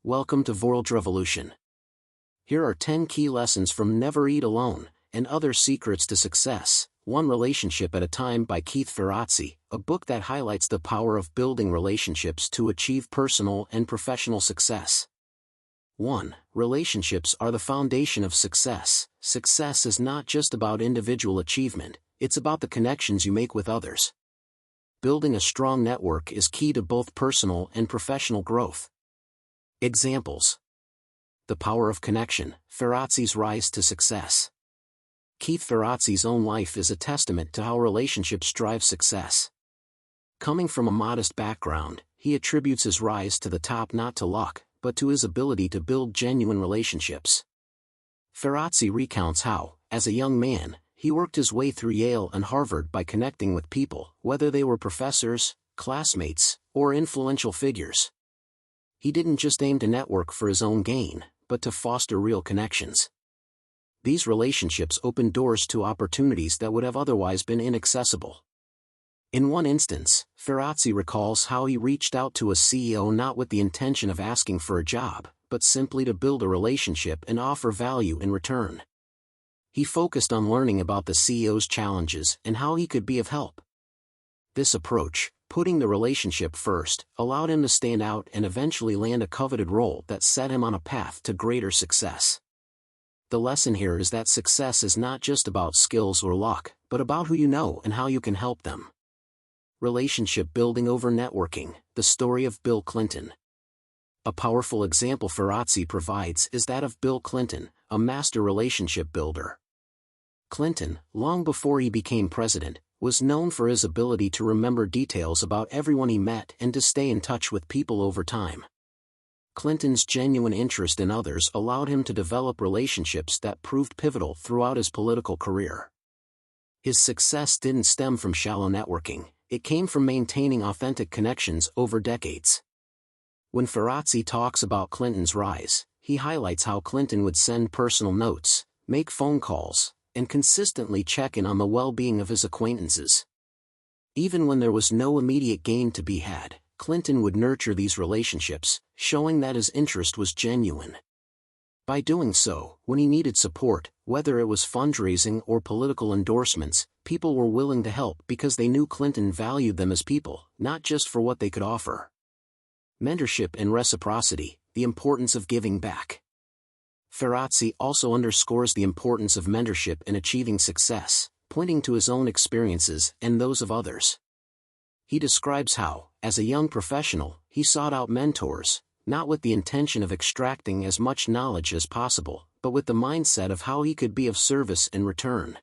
Welcome to World Revolution. Here are 10 key lessons from Never Eat Alone, and Other Secrets to Success, One Relationship at a Time by Keith Ferrazzi, a book that highlights the power of building relationships to achieve personal and professional success. 1. Relationships are the foundation of success. Success is not just about individual achievement, it's about the connections you make with others. Building a strong network is key to both personal and professional growth. Examples. The power of connection, Ferrazzi's rise to success. Keith Ferrazzi's own life is a testament to how relationships drive success. Coming from a modest background, he attributes his rise to the top not to luck, but to his ability to build genuine relationships. Ferrazzi recounts how, as a young man, he worked his way through Yale and Harvard by connecting with people, whether they were professors, classmates, or influential figures. He didn't just aim to network for his own gain, but to foster real connections. These relationships opened doors to opportunities that would have otherwise been inaccessible. In one instance, Ferrazzi recalls how he reached out to a CEO not with the intention of asking for a job, but simply to build a relationship and offer value in return. He focused on learning about the CEO's challenges and how he could be of help. This approach, putting the relationship first, allowed him to stand out and eventually land a coveted role that set him on a path to greater success. The lesson here is that success is not just about skills or luck, but about who you know and how you can help them. Relationship building over networking, the story of Bill Clinton. A powerful example Ferrazzi provides is that of Bill Clinton, a master relationship builder. Clinton, long before he became president, was known for his ability to remember details about everyone he met and to stay in touch with people over time. Clinton's genuine interest in others allowed him to develop relationships that proved pivotal throughout his political career. His success didn't stem from shallow networking, it came from maintaining authentic connections over decades. When Ferrazzi talks about Clinton's rise, he highlights how Clinton would send personal notes, make phone calls, and consistently check in on the well-being of his acquaintances. Even when there was no immediate gain to be had, Clinton would nurture these relationships, showing that his interest was genuine. By doing so, when he needed support, whether it was fundraising or political endorsements, people were willing to help because they knew Clinton valued them as people, not just for what they could offer. Mentorship and reciprocity, the importance of giving back. Ferrazzi also underscores the importance of mentorship in achieving success, pointing to his own experiences and those of others. He describes how, as a young professional, he sought out mentors, not with the intention of extracting as much knowledge as possible, but with the mindset of how he could be of service in return.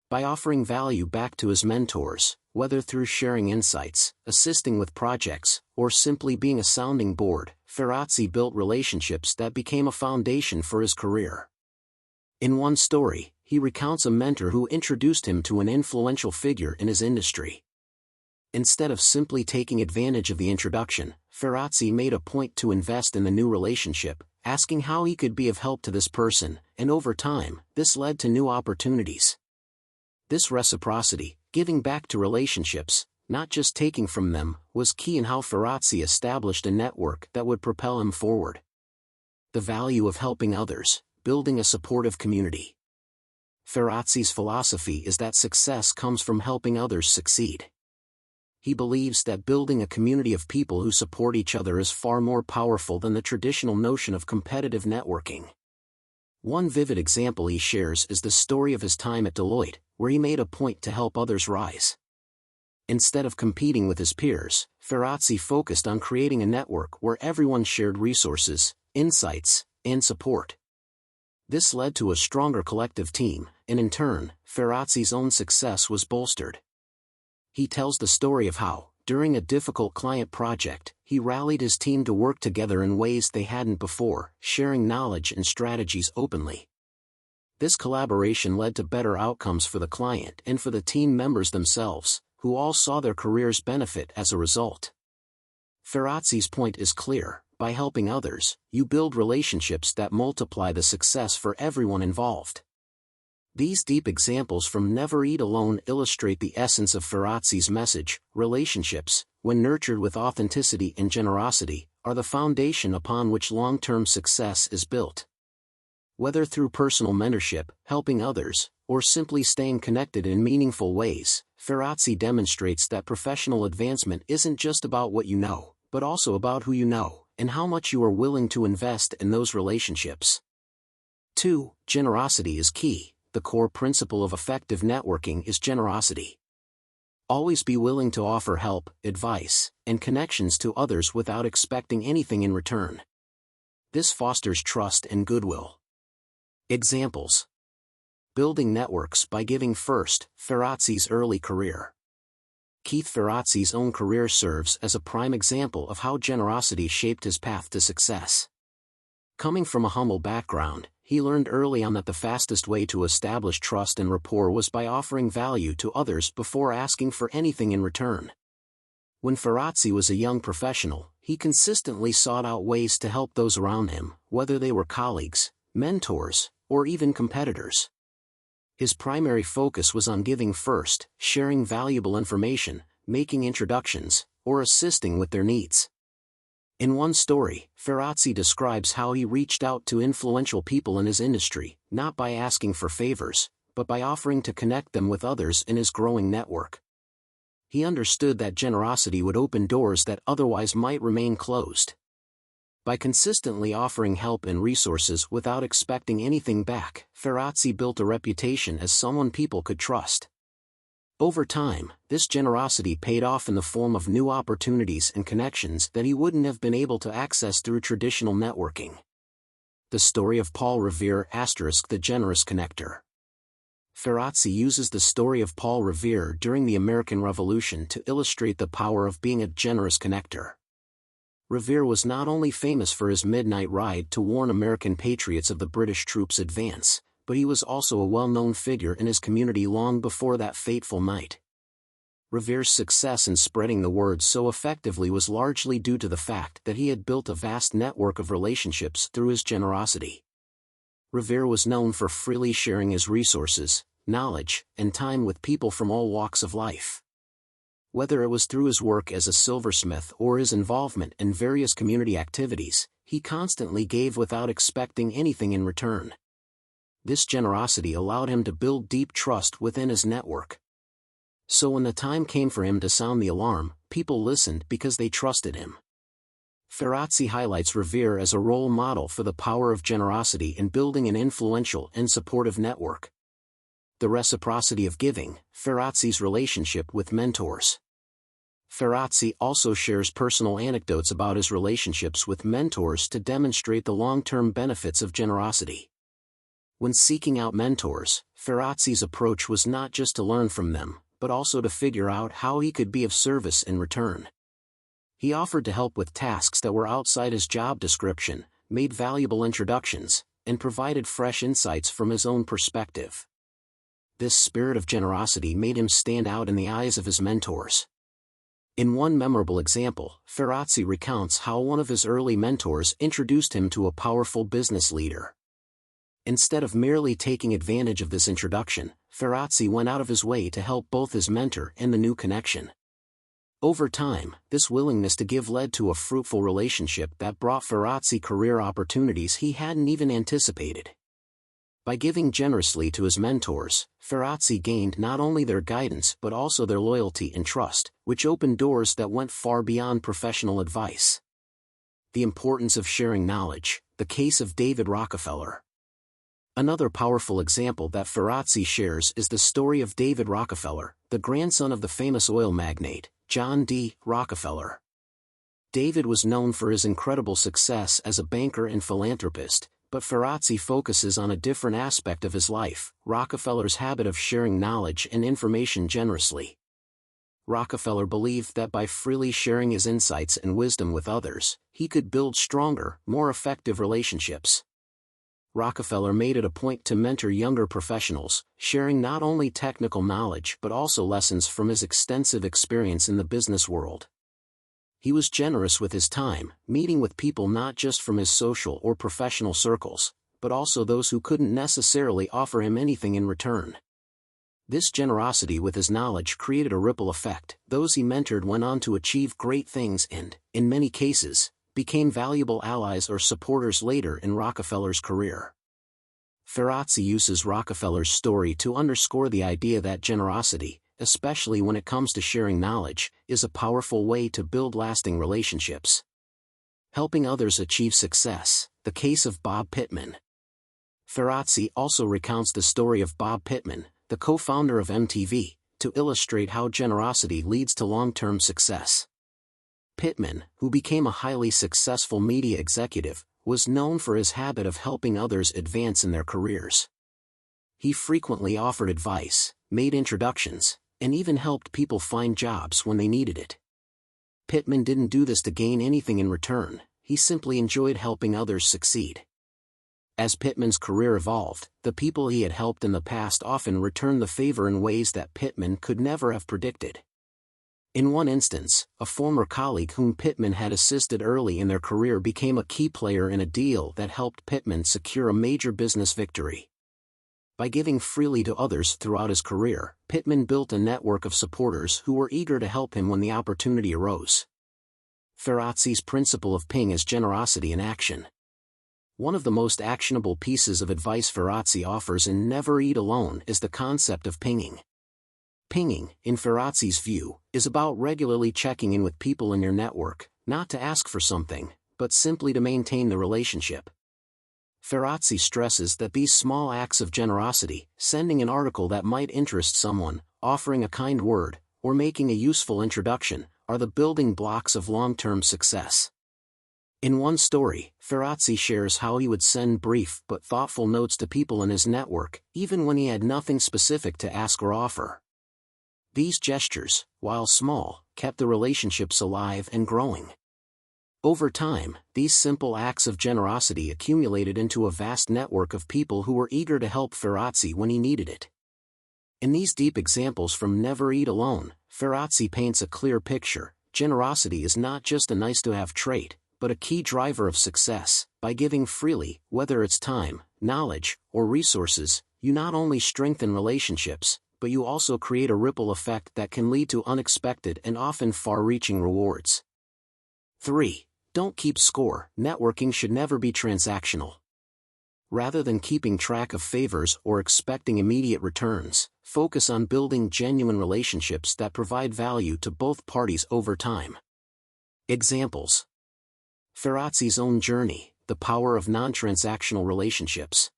By offering value back to his mentors, whether through sharing insights, assisting with projects, or simply being a sounding board, Ferrazzi built relationships that became a foundation for his career. In one story, he recounts a mentor who introduced him to an influential figure in his industry. Instead of simply taking advantage of the introduction, Ferrazzi made a point to invest in the new relationship, asking how he could be of help to this person, and over time, this led to new opportunities. This reciprocity, giving back to relationships, not just taking from them, was key in how Ferrazzi established a network that would propel him forward. The value of helping others, building a supportive community. Ferrazzi's philosophy is that success comes from helping others succeed. He believes that building a community of people who support each other is far more powerful than the traditional notion of competitive networking. One vivid example he shares is the story of his time at Deloitte, where he made a point to help others rise. Instead of competing with his peers, Ferrazzi focused on creating a network where everyone shared resources, insights, and support. This led to a stronger collective team, and in turn, Ferrazzi's own success was bolstered. He tells the story of how, during a difficult client project, he rallied his team to work together in ways they hadn't before, sharing knowledge and strategies openly. This collaboration led to better outcomes for the client and for the team members themselves, who all saw their careers benefit as a result. Ferrazzi's point is clear: by helping others, you build relationships that multiply the success for everyone involved. These deep examples from Never Eat Alone illustrate the essence of Ferrazzi's message: relationships, when nurtured with authenticity and generosity, are the foundation upon which long-term success is built. Whether through personal mentorship, helping others, or simply staying connected in meaningful ways, Ferrazzi demonstrates that professional advancement isn't just about what you know, but also about who you know, and how much you are willing to invest in those relationships. 2. Generosity is key. The core principle of effective networking is generosity. Always be willing to offer help, advice, and connections to others without expecting anything in return. This fosters trust and goodwill. Examples: building networks by giving first. Ferrazzi's early career. Keith Ferrazzi's own career serves as a prime example of how generosity shaped his path to success. Coming from a humble background, he learned early on that the fastest way to establish trust and rapport was by offering value to others before asking for anything in return. When Ferrazzi was a young professional, he consistently sought out ways to help those around him, whether they were colleagues, mentors, or even competitors. His primary focus was on giving first, sharing valuable information, making introductions, or assisting with their needs. In one story, Ferrazzi describes how he reached out to influential people in his industry, not by asking for favors, but by offering to connect them with others in his growing network. He understood that generosity would open doors that otherwise might remain closed. By consistently offering help and resources without expecting anything back, Ferrazzi built a reputation as someone people could trust. Over time, this generosity paid off in the form of new opportunities and connections that he wouldn't have been able to access through traditional networking. The story of Paul Revere * the generous connector. Ferrazzi uses the story of Paul Revere during the American Revolution to illustrate the power of being a generous connector. Revere was not only famous for his midnight ride to warn American patriots of the British troops' advance, but he was also a well-known figure in his community long before that fateful night. Revere's success in spreading the word so effectively was largely due to the fact that he had built a vast network of relationships through his generosity. Revere was known for freely sharing his resources, knowledge, and time with people from all walks of life. Whether it was through his work as a silversmith or his involvement in various community activities, he constantly gave without expecting anything in return. This generosity allowed him to build deep trust within his network. So when the time came for him to sound the alarm, people listened because they trusted him. Ferrazzi highlights Revere as a role model for the power of generosity in building an influential and supportive network. The reciprocity of giving. Ferrazzi's relationship with mentors. Ferrazzi also shares personal anecdotes about his relationships with mentors to demonstrate the long-term benefits of generosity. When seeking out mentors, Ferrazzi's approach was not just to learn from them, but also to figure out how he could be of service in return. He offered to help with tasks that were outside his job description, made valuable introductions, and provided fresh insights from his own perspective. This spirit of generosity made him stand out in the eyes of his mentors. In one memorable example, Ferrazzi recounts how one of his early mentors introduced him to a powerful business leader. Instead of merely taking advantage of this introduction, Ferrazzi went out of his way to help both his mentor and the new connection. Over time, this willingness to give led to a fruitful relationship that brought Ferrazzi career opportunities he hadn't even anticipated. By giving generously to his mentors, Ferrazzi gained not only their guidance but also their loyalty and trust, which opened doors that went far beyond professional advice. The importance of sharing knowledge. The case of David Rockefeller. Another powerful example that Ferrazzi shares is the story of David Rockefeller, the grandson of the famous oil magnate, John D. Rockefeller. David was known for his incredible success as a banker and philanthropist, but Ferrazzi focuses on a different aspect of his life: Rockefeller's habit of sharing knowledge and information generously. Rockefeller believed that by freely sharing his insights and wisdom with others, he could build stronger, more effective relationships. Rockefeller made it a point to mentor younger professionals, sharing not only technical knowledge but also lessons from his extensive experience in the business world. He was generous with his time, meeting with people not just from his social or professional circles, but also those who couldn't necessarily offer him anything in return. This generosity with his knowledge created a ripple effect. Those he mentored went on to achieve great things and, in many cases, became valuable allies or supporters later in Rockefeller's career. Ferrazzi uses Rockefeller's story to underscore the idea that generosity, especially when it comes to sharing knowledge, is a powerful way to build lasting relationships. Helping others achieve success, the case of Bob Pittman. Ferrazzi also recounts the story of Bob Pittman, the co-founder of MTV, to illustrate how generosity leads to long-term success. Pittman, who became a highly successful media executive, was known for his habit of helping others advance in their careers. He frequently offered advice, made introductions, and even helped people find jobs when they needed it. Pittman didn't do this to gain anything in return, he simply enjoyed helping others succeed. As Pittman's career evolved, the people he had helped in the past often returned the favor in ways that Pittman could never have predicted. In one instance, a former colleague whom Pittman had assisted early in their career became a key player in a deal that helped Pittman secure a major business victory. By giving freely to others throughout his career, Pittman built a network of supporters who were eager to help him when the opportunity arose. Ferrazzi's principle of ping is generosity in action. One of the most actionable pieces of advice Ferrazzi offers in Never Eat Alone is the concept of pinging. Pinging, in Ferrazzi's view, is about regularly checking in with people in your network, not to ask for something, but simply to maintain the relationship. Ferrazzi stresses that these small acts of generosity, sending an article that might interest someone, offering a kind word, or making a useful introduction, are the building blocks of long-term success. In one story, Ferrazzi shares how he would send brief but thoughtful notes to people in his network, even when he had nothing specific to ask or offer. These gestures, while small, kept the relationships alive and growing. Over time, these simple acts of generosity accumulated into a vast network of people who were eager to help Ferrazzi when he needed it. In these deep examples from Never Eat Alone, Ferrazzi paints a clear picture. Generosity is not just a nice-to-have trait, but a key driver of success. By giving freely, whether it's time, knowledge, or resources, you not only strengthen relationships, but you also create a ripple effect that can lead to unexpected and often far-reaching rewards. 3. Don't keep score. Networking should never be transactional. Rather than keeping track of favors or expecting immediate returns, focus on building genuine relationships that provide value to both parties over time. Examples: Ferrazzi's own journey, the power of non-transactional relationships.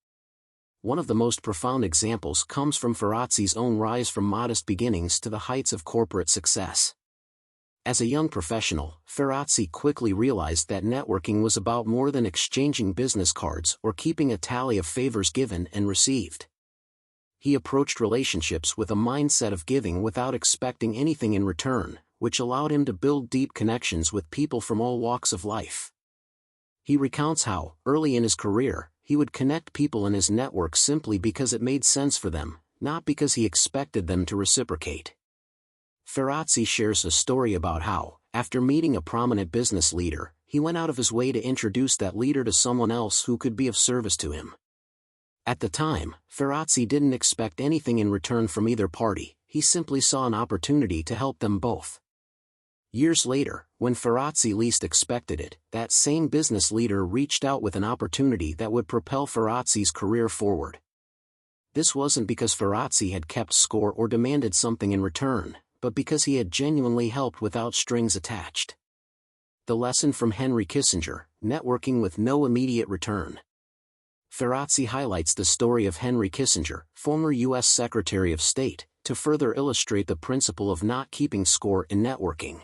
One of the most profound examples comes from Ferrazzi's own rise from modest beginnings to the heights of corporate success. As a young professional, Ferrazzi quickly realized that networking was about more than exchanging business cards or keeping a tally of favors given and received. He approached relationships with a mindset of giving without expecting anything in return, which allowed him to build deep connections with people from all walks of life. He recounts how, early in his career, he would connect people in his network simply because it made sense for them, not because he expected them to reciprocate. Ferrazzi shares a story about how, after meeting a prominent business leader, he went out of his way to introduce that leader to someone else who could be of service to him. At the time, Ferrazzi didn't expect anything in return from either party, he simply saw an opportunity to help them both. Years later, when Ferrazzi least expected it, that same business leader reached out with an opportunity that would propel Ferrazzi's career forward. This wasn't because Ferrazzi had kept score or demanded something in return, but because he had genuinely helped without strings attached. The lesson from Henry Kissinger: networking with no immediate return. Ferrazzi highlights the story of Henry Kissinger, former U.S. Secretary of State, to further illustrate the principle of not keeping score in networking.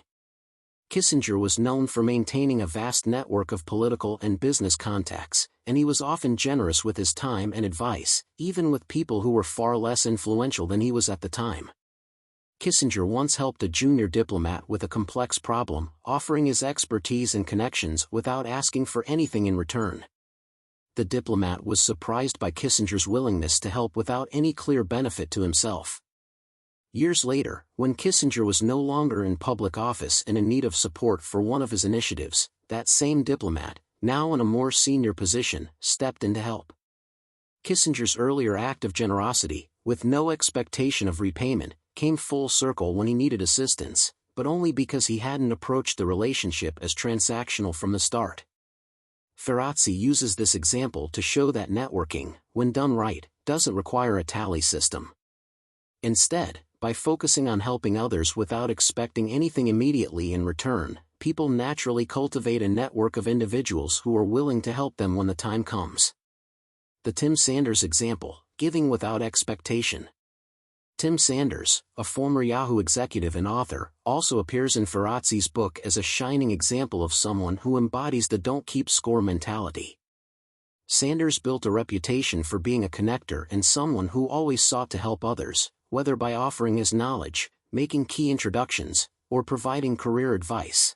Kissinger was known for maintaining a vast network of political and business contacts, and he was often generous with his time and advice, even with people who were far less influential than he was at the time. Kissinger once helped a junior diplomat with a complex problem, offering his expertise and connections without asking for anything in return. The diplomat was surprised by Kissinger's willingness to help without any clear benefit to himself. Years later, when Kissinger was no longer in public office and in need of support for one of his initiatives, that same diplomat, now in a more senior position, stepped in to help. Kissinger's earlier act of generosity, with no expectation of repayment, came full circle when he needed assistance, but only because he hadn't approached the relationship as transactional from the start. Ferrazzi uses this example to show that networking, when done right, doesn't require a tally system. Instead, by focusing on helping others without expecting anything immediately in return, people naturally cultivate a network of individuals who are willing to help them when the time comes. The Tim Sanders example, giving without expectation. Tim Sanders, a former Yahoo executive and author, also appears in Ferrazzi's book as a shining example of someone who embodies the don't keep score mentality. Sanders built a reputation for being a connector and someone who always sought to help others, whether by offering his knowledge, making key introductions, or providing career advice.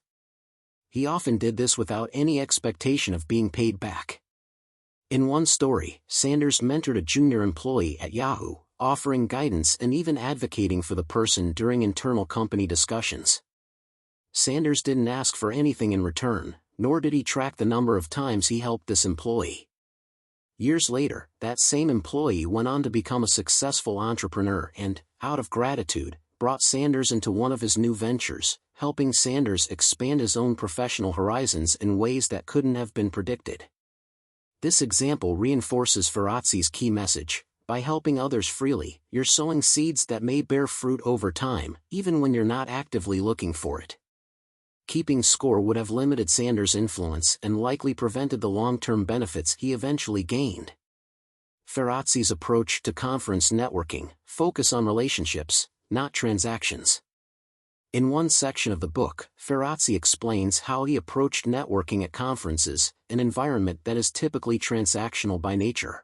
He often did this without any expectation of being paid back. In one story, Sanders mentored a junior employee at Yahoo, offering guidance and even advocating for the person during internal company discussions. Sanders didn't ask for anything in return, nor did he track the number of times he helped this employee. Years later, that same employee went on to become a successful entrepreneur and, out of gratitude, brought Sanders into one of his new ventures, helping Sanders expand his own professional horizons in ways that couldn't have been predicted. This example reinforces Ferrazzi's key message: by helping others freely, you're sowing seeds that may bear fruit over time, even when you're not actively looking for it. Keeping score would have limited Sanders' influence and likely prevented the long-term benefits he eventually gained. Ferrazzi's approach to conference networking: focus on relationships, not transactions. In one section of the book, Ferrazzi explains how he approached networking at conferences, an environment that is typically transactional by nature.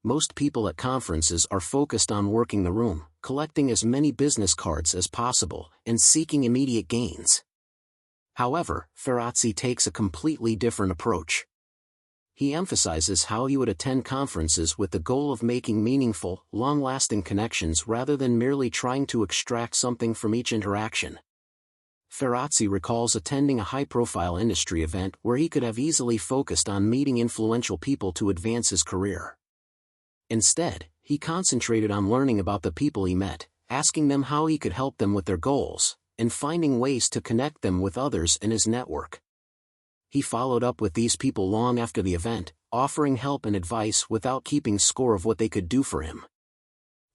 Most people at conferences are focused on working the room, collecting as many business cards as possible, and seeking immediate gains. However, Ferrazzi takes a completely different approach. He emphasizes how he would attend conferences with the goal of making meaningful, long-lasting connections rather than merely trying to extract something from each interaction. Ferrazzi recalls attending a high-profile industry event where he could have easily focused on meeting influential people to advance his career. Instead, he concentrated on learning about the people he met, asking them how he could help them with their goals, and finding ways to connect them with others in his network. He followed up with these people long after the event, offering help and advice without keeping score of what they could do for him.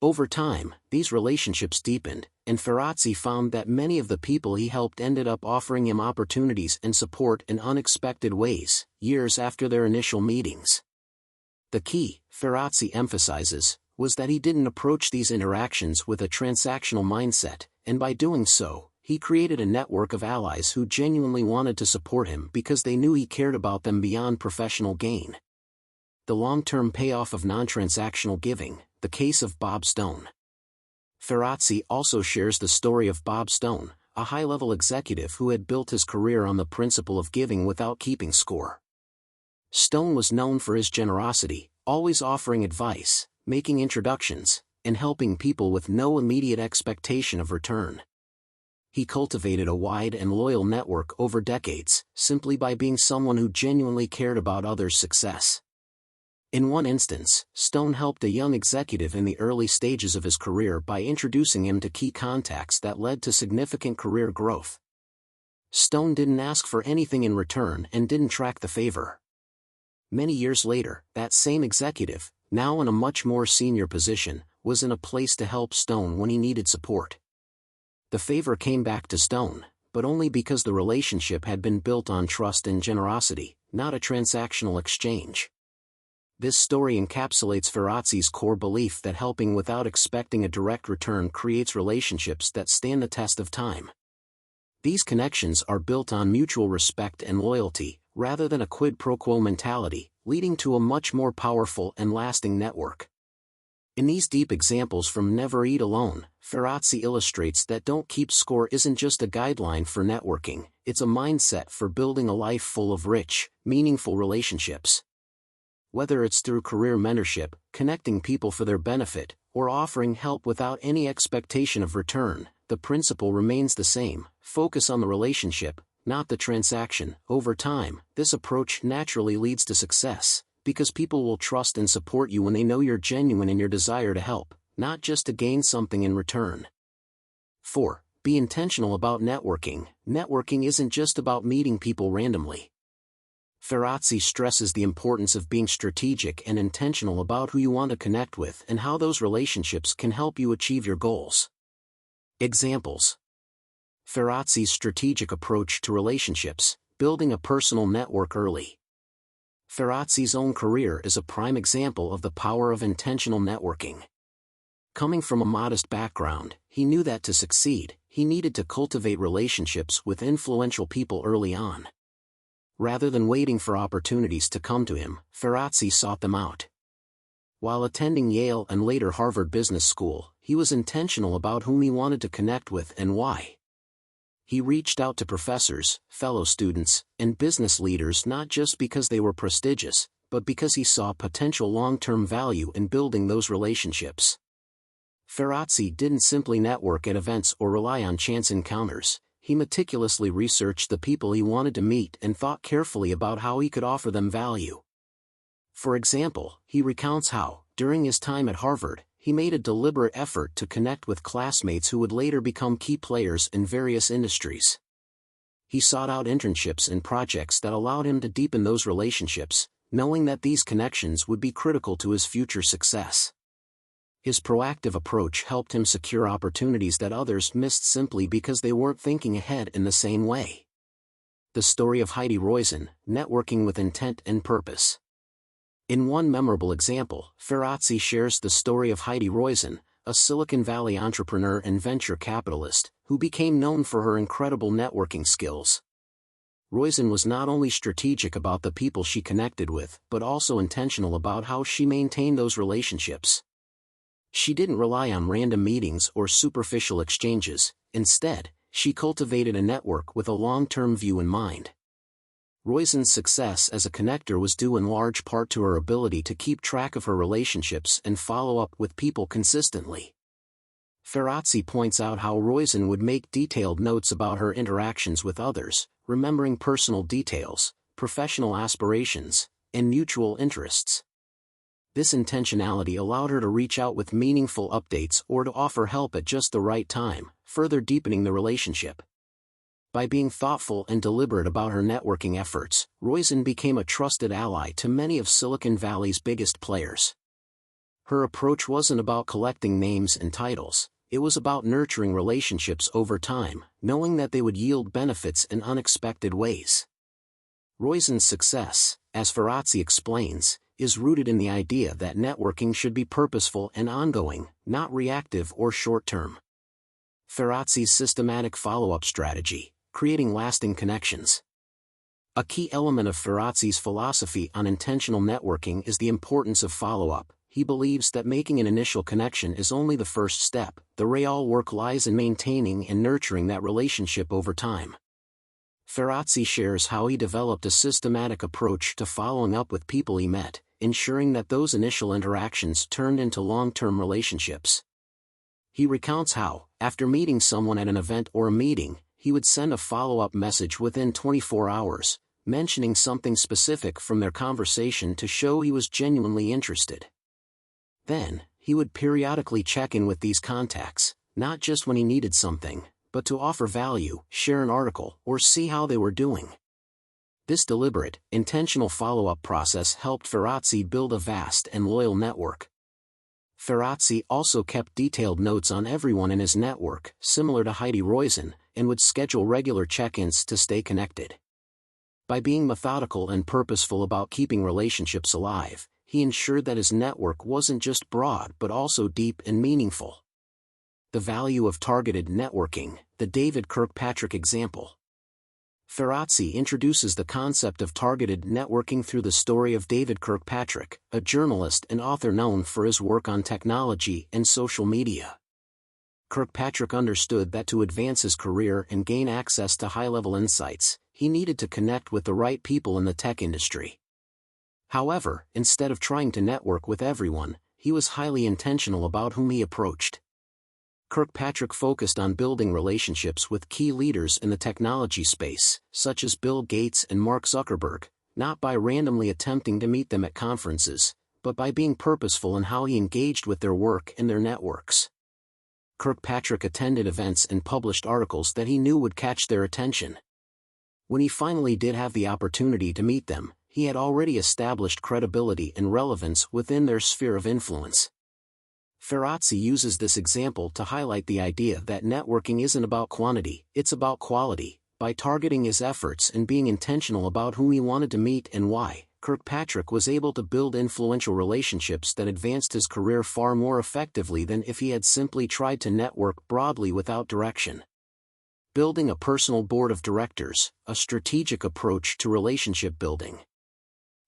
Over time, these relationships deepened, and Ferrazzi found that many of the people he helped ended up offering him opportunities and support in unexpected ways, years after their initial meetings. The key, Ferrazzi emphasizes, was that he didn't approach these interactions with a transactional mindset, and by doing so, he created a network of allies who genuinely wanted to support him because they knew he cared about them beyond professional gain. The long-term payoff of non-transactional giving, the case of Bob Stone. Ferrazzi also shares the story of Bob Stone, a high-level executive who had built his career on the principle of giving without keeping score. Stone was known for his generosity, always offering advice, making introductions, and helping people with no immediate expectation of return. He cultivated a wide and loyal network over decades, simply by being someone who genuinely cared about others' success. In one instance, Stone helped a young executive in the early stages of his career by introducing him to key contacts that led to significant career growth. Stone didn't ask for anything in return and didn't track the favor. Many years later, that same executive, now in a much more senior position, was in a place to help Stone when he needed support. The favor came back to Stone, but only because the relationship had been built on trust and generosity, not a transactional exchange. This story encapsulates Ferrazzi's core belief that helping without expecting a direct return creates relationships that stand the test of time. These connections are built on mutual respect and loyalty, rather than a quid pro quo mentality, leading to a much more powerful and lasting network. In these deep examples from Never Eat Alone, Ferrazzi illustrates that don't keep score isn't just a guideline for networking, it's a mindset for building a life full of rich, meaningful relationships. Whether it's through career mentorship, connecting people for their benefit, or offering help without any expectation of return, the principle remains the same: focus on the relationship, not the transaction. Over time, this approach naturally leads to success, because people will trust and support you when they know you're genuine in your desire to help, not just to gain something in return. 4. Be intentional about networking. Networking isn't just about meeting people randomly. Ferrazzi stresses the importance of being strategic and intentional about who you want to connect with and how those relationships can help you achieve your goals. Examples. Ferrazzi's strategic approach to relationships, building a personal network early. Ferrazzi's own career is a prime example of the power of intentional networking. Coming from a modest background, he knew that to succeed, he needed to cultivate relationships with influential people early on. Rather than waiting for opportunities to come to him, Ferrazzi sought them out. While attending Yale and later Harvard Business School, he was intentional about whom he wanted to connect with and why. He reached out to professors, fellow students, and business leaders not just because they were prestigious, but because he saw potential long-term value in building those relationships. Ferrazzi didn't simply network at events or rely on chance encounters. He meticulously researched the people he wanted to meet and thought carefully about how he could offer them value. For example, he recounts how, during his time at Harvard, he made a deliberate effort to connect with classmates who would later become key players in various industries. He sought out internships and projects that allowed him to deepen those relationships, knowing that these connections would be critical to his future success. His proactive approach helped him secure opportunities that others missed simply because they weren't thinking ahead in the same way. The story of Heidi Roizen, networking with intent and purpose. In one memorable example, Ferrazzi shares the story of Heidi Roizen, a Silicon Valley entrepreneur and venture capitalist, who became known for her incredible networking skills. Roizen was not only strategic about the people she connected with, but also intentional about how she maintained those relationships. She didn't rely on random meetings or superficial exchanges. Instead, she cultivated a network with a long-term view in mind. Roizen's success as a connector was due in large part to her ability to keep track of her relationships and follow up with people consistently. Ferrazzi points out how Roizen would make detailed notes about her interactions with others, remembering personal details, professional aspirations, and mutual interests. This intentionality allowed her to reach out with meaningful updates or to offer help at just the right time, further deepening the relationship. By being thoughtful and deliberate about her networking efforts, Roizen became a trusted ally to many of Silicon Valley's biggest players. Her approach wasn't about collecting names and titles, it was about nurturing relationships over time, knowing that they would yield benefits in unexpected ways. Roizen's success, as Ferrazzi explains, is rooted in the idea that networking should be purposeful and ongoing, not reactive or short-term. Ferrazzi's systematic follow-up strategy, creating lasting connections. A key element of Ferrazzi's philosophy on intentional networking is the importance of follow-up. He believes that making an initial connection is only the first step. The real work lies in maintaining and nurturing that relationship over time. Ferrazzi shares how he developed a systematic approach to following up with people he met, ensuring that those initial interactions turned into long-term relationships. He recounts how, after meeting someone at an event or a meeting, he would send a follow-up message within 24 hours, mentioning something specific from their conversation to show he was genuinely interested. Then, he would periodically check in with these contacts, not just when he needed something, but to offer value, share an article, or see how they were doing. This deliberate, intentional follow-up process helped Ferrazzi build a vast and loyal network. Ferrazzi also kept detailed notes on everyone in his network, similar to Heidi Roizen, and would schedule regular check-ins to stay connected. By being methodical and purposeful about keeping relationships alive, he ensured that his network wasn't just broad but also deep and meaningful. The value of targeted networking, the David Kirkpatrick example. Ferrazzi introduces the concept of targeted networking through the story of David Kirkpatrick, a journalist and author known for his work on technology and social media. Kirkpatrick understood that to advance his career and gain access to high-level insights, he needed to connect with the right people in the tech industry. However, instead of trying to network with everyone, he was highly intentional about whom he approached. Kirkpatrick focused on building relationships with key leaders in the technology space, such as Bill Gates and Mark Zuckerberg, not by randomly attempting to meet them at conferences, but by being purposeful in how he engaged with their work and their networks. Kirkpatrick attended events and published articles that he knew would catch their attention. When he finally did have the opportunity to meet them, he had already established credibility and relevance within their sphere of influence. Ferrazzi uses this example to highlight the idea that networking isn't about quantity, it's about quality. By targeting his efforts and being intentional about whom he wanted to meet and why, Kirkpatrick was able to build influential relationships that advanced his career far more effectively than if he had simply tried to network broadly without direction. Building a personal board of directors, a strategic approach to relationship building.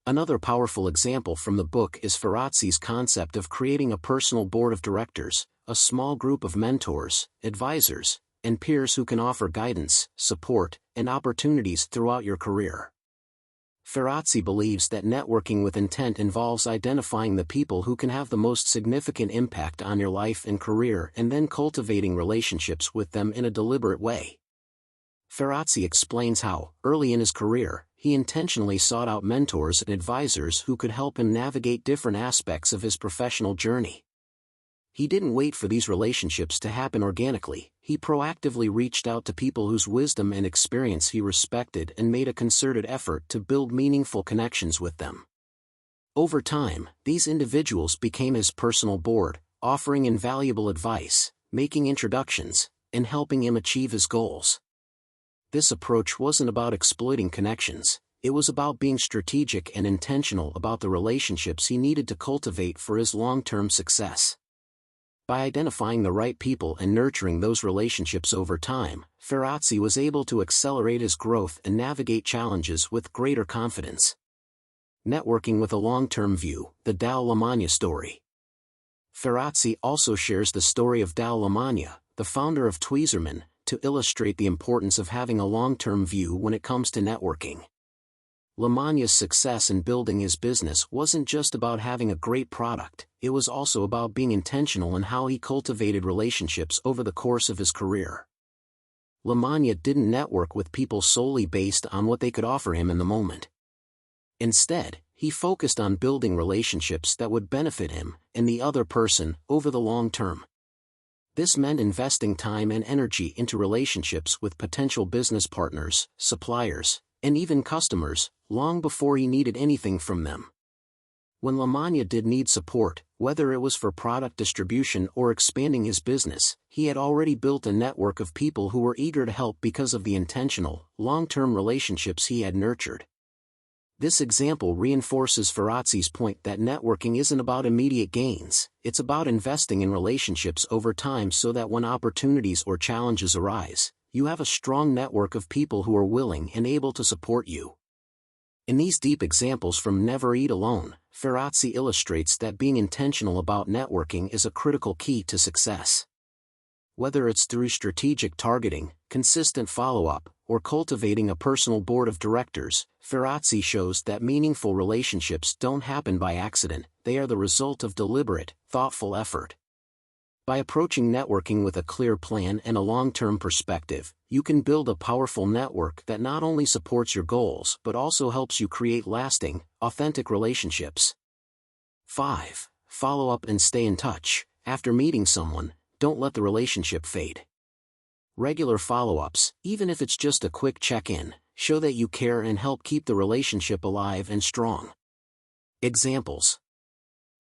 Another powerful example from the book is Ferrazzi's concept of creating a personal board of directors, a small group of mentors, advisors, and peers who can offer guidance, support, and opportunities throughout your career. Ferrazzi believes that networking with intent involves identifying the people who can have the most significant impact on your life and career and then cultivating relationships with them in a deliberate way. Ferrazzi explains how, early in his career, he intentionally sought out mentors and advisors who could help him navigate different aspects of his professional journey. He didn't wait for these relationships to happen organically, he proactively reached out to people whose wisdom and experience he respected and made a concerted effort to build meaningful connections with them. Over time, these individuals became his personal board, offering invaluable advice, making introductions, and helping him achieve his goals. This approach wasn't about exploiting connections, it was about being strategic and intentional about the relationships he needed to cultivate for his long-term success. By identifying the right people and nurturing those relationships over time, Ferrazzi was able to accelerate his growth and navigate challenges with greater confidence. Networking with a long-term view, the Dal Lamagna story. Ferrazzi also shares the story of Dal Lamagna, the founder of Tweezerman, to illustrate the importance of having a long-term view when it comes to networking. Lamagna's success in building his business wasn't just about having a great product, it was also about being intentional in how he cultivated relationships over the course of his career. Lamagna didn't network with people solely based on what they could offer him in the moment. Instead, he focused on building relationships that would benefit him and the other person over the long term. This meant investing time and energy into relationships with potential business partners, suppliers, and even customers, long before he needed anything from them. When Lamagna did need support, whether it was for product distribution or expanding his business, he had already built a network of people who were eager to help because of the intentional, long-term relationships he had nurtured. This example reinforces Ferrazzi's point that networking isn't about immediate gains, it's about investing in relationships over time so that when opportunities or challenges arise, you have a strong network of people who are willing and able to support you. In these deep examples from Never Eat Alone, Ferrazzi illustrates that being intentional about networking is a critical key to success. Whether it's through strategic targeting, consistent follow-up, or cultivating a personal board of directors, Ferrazzi shows that meaningful relationships don't happen by accident, they are the result of deliberate, thoughtful effort. By approaching networking with a clear plan and a long-term perspective, you can build a powerful network that not only supports your goals but also helps you create lasting, authentic relationships. 5. Follow up and stay in touch. After meeting someone, don't let the relationship fade. Regular follow-ups, even if it's just a quick check-in, show that you care and help keep the relationship alive and strong. Examples.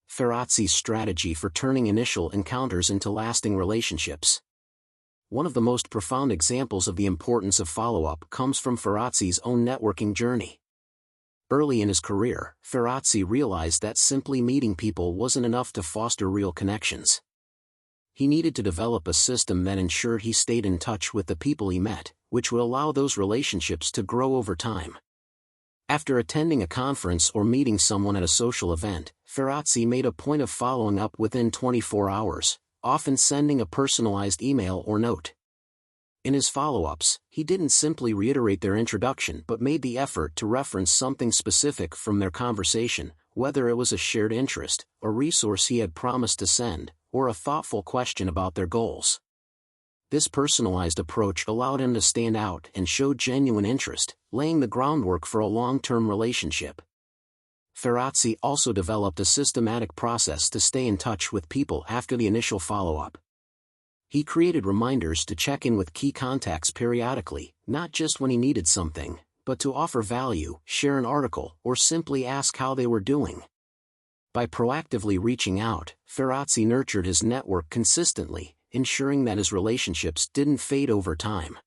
Ferrazzi's strategy for turning initial encounters into lasting relationships. One of the most profound examples of the importance of follow-up comes from Ferrazzi's own networking journey. Early in his career, Ferrazzi realized that simply meeting people wasn't enough to foster real connections. He needed to develop a system that ensured he stayed in touch with the people he met, which would allow those relationships to grow over time. After attending a conference or meeting someone at a social event, Ferrazzi made a point of following up within 24 hours, often sending a personalized email or note. In his follow-ups, he didn't simply reiterate their introduction but made the effort to reference something specific from their conversation, whether it was a shared interest, a resource he had promised to send, or a thoughtful question about their goals. This personalized approach allowed him to stand out and show genuine interest, laying the groundwork for a long-term relationship. Ferrazzi also developed a systematic process to stay in touch with people after the initial follow-up. He created reminders to check in with key contacts periodically, not just when he needed something, but to offer value, share an article, or simply ask how they were doing. By proactively reaching out, Ferrazzi nurtured his network consistently, ensuring that his relationships didn't fade over time.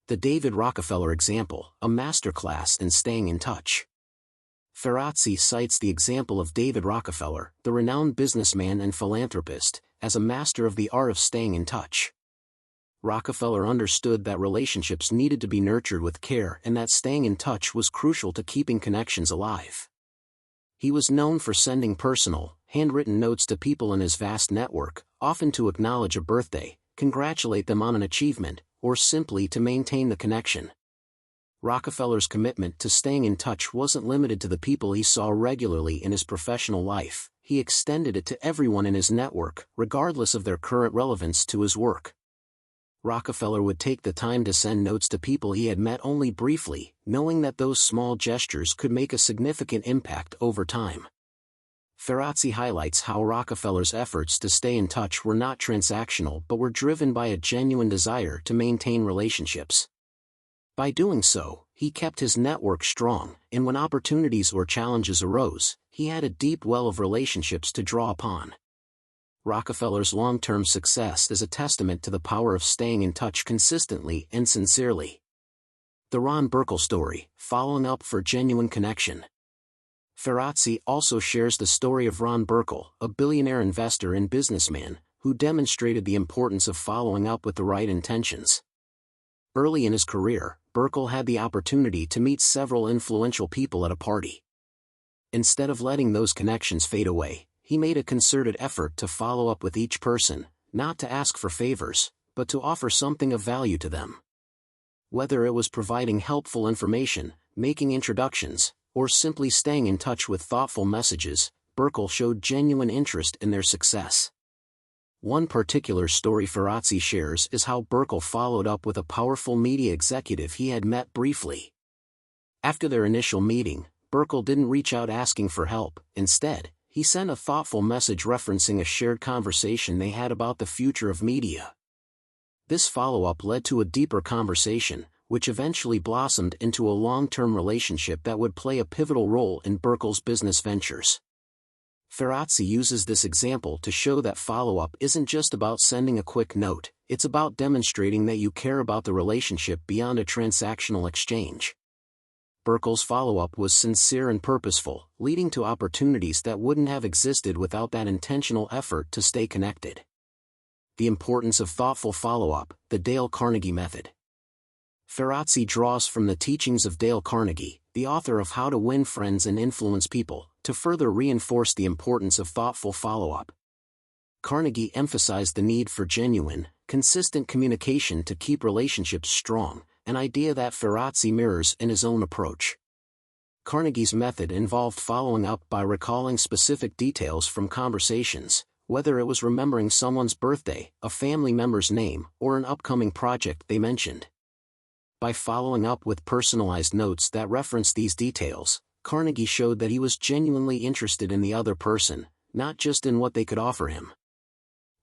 The David Rockefeller example, a masterclass in staying in touch. Ferrazzi cites the example of David Rockefeller, the renowned businessman and philanthropist, as a master of the art of staying in touch. Rockefeller understood that relationships needed to be nurtured with care and that staying in touch was crucial to keeping connections alive. He was known for sending personal, handwritten notes to people in his vast network, often to acknowledge a birthday, congratulate them on an achievement, or simply to maintain the connection. Rockefeller's commitment to staying in touch wasn't limited to the people he saw regularly in his professional life. He extended it to everyone in his network, regardless of their current relevance to his work. Rockefeller would take the time to send notes to people he had met only briefly, knowing that those small gestures could make a significant impact over time. Ferrazzi highlights how Rockefeller's efforts to stay in touch were not transactional but were driven by a genuine desire to maintain relationships. By doing so, he kept his network strong, and when opportunities or challenges arose, he had a deep well of relationships to draw upon. Rockefeller's long-term success is a testament to the power of staying in touch consistently and sincerely. The Ron Burkle story, following up for genuine connection. Ferrazzi also shares the story of Ron Burkle, a billionaire investor and businessman, who demonstrated the importance of following up with the right intentions. Early in his career, Burkle had the opportunity to meet several influential people at a party. Instead of letting those connections fade away, he made a concerted effort to follow up with each person, not to ask for favors, but to offer something of value to them. Whether it was providing helpful information, making introductions, or simply staying in touch with thoughtful messages, Burkle showed genuine interest in their success. One particular story Ferrazzi shares is how Burkle followed up with a powerful media executive he had met briefly. After their initial meeting, Burkle didn't reach out asking for help. Instead, he sent a thoughtful message referencing a shared conversation they had about the future of media. This follow-up led to a deeper conversation, which eventually blossomed into a long-term relationship that would play a pivotal role in Burkle's business ventures. Ferrazzi uses this example to show that follow-up isn't just about sending a quick note, it's about demonstrating that you care about the relationship beyond a transactional exchange. Burkle's follow-up was sincere and purposeful, leading to opportunities that wouldn't have existed without that intentional effort to stay connected. The importance of thoughtful follow-up, the Dale Carnegie method. Ferrazzi draws from the teachings of Dale Carnegie, the author of How to Win Friends and Influence People, to further reinforce the importance of thoughtful follow-up. Carnegie emphasized the need for genuine, consistent communication to keep relationships strong, an idea that Ferrazzi mirrors in his own approach. Carnegie's method involved following up by recalling specific details from conversations, whether it was remembering someone's birthday, a family member's name, or an upcoming project they mentioned. By following up with personalized notes that referenced these details, Carnegie showed that he was genuinely interested in the other person, not just in what they could offer him.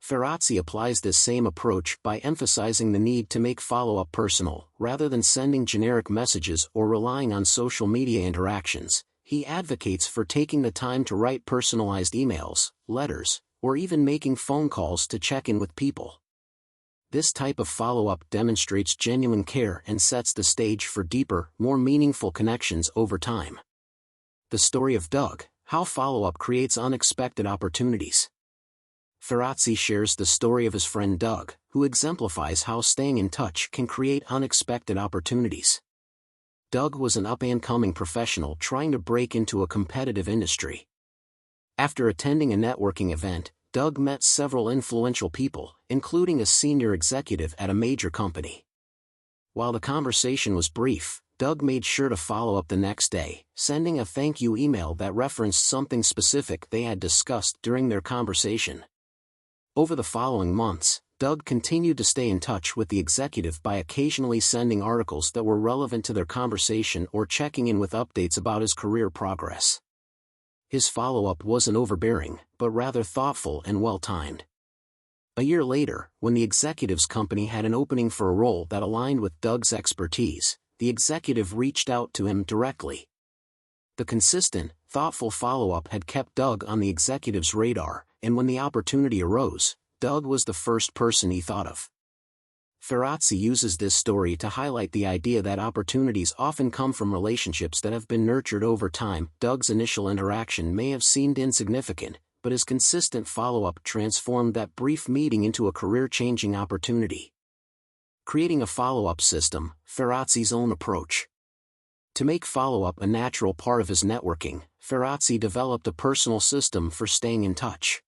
Ferrazzi applies this same approach by emphasizing the need to make follow-up personal, rather than sending generic messages or relying on social media interactions. He advocates for taking the time to write personalized emails, letters, or even making phone calls to check in with people. This type of follow-up demonstrates genuine care and sets the stage for deeper, more meaningful connections over time. The story of Doug, how follow-up creates unexpected opportunities. Ferrazzi shares the story of his friend Doug, who exemplifies how staying in touch can create unexpected opportunities. Doug was an up-and-coming professional trying to break into a competitive industry. After attending a networking event, Doug met several influential people, including a senior executive at a major company. While the conversation was brief, Doug made sure to follow up the next day, sending a thank you email that referenced something specific they had discussed during their conversation. Over the following months, Doug continued to stay in touch with the executive by occasionally sending articles that were relevant to their conversation or checking in with updates about his career progress. His follow-up wasn't overbearing, but rather thoughtful and well-timed. A year later, when the executive's company had an opening for a role that aligned with Doug's expertise, the executive reached out to him directly. The consistent, thoughtful follow-up had kept Doug on the executive's radar, and when the opportunity arose, Doug was the first person he thought of. Ferrazzi uses this story to highlight the idea that opportunities often come from relationships that have been nurtured over time. Doug's initial interaction may have seemed insignificant, but his consistent follow-up transformed that brief meeting into a career-changing opportunity. Creating a follow-up system, Ferrazzi's own approach. To make follow-up a natural part of his networking, Ferrazzi developed a personal system for staying in touch.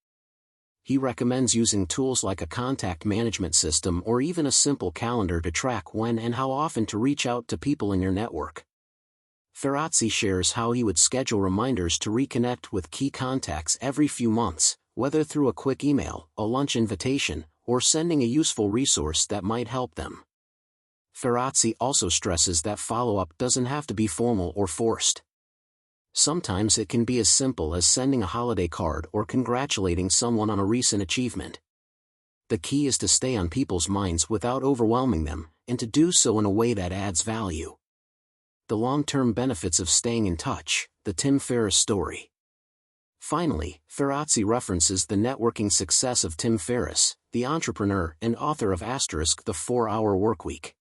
He recommends using tools like a contact management system or even a simple calendar to track when and how often to reach out to people in your network. Ferrazzi shares how he would schedule reminders to reconnect with key contacts every few months, whether through a quick email, a lunch invitation, or sending a useful resource that might help them. Ferrazzi also stresses that follow-up doesn't have to be formal or forced. Sometimes it can be as simple as sending a holiday card or congratulating someone on a recent achievement. The key is to stay on people's minds without overwhelming them, and to do so in a way that adds value. The long-term benefits of staying in touch, the Tim Ferriss story. Finally, Ferrazzi references the networking success of Tim Ferriss, the entrepreneur and author of *The 4-Hour Workweek.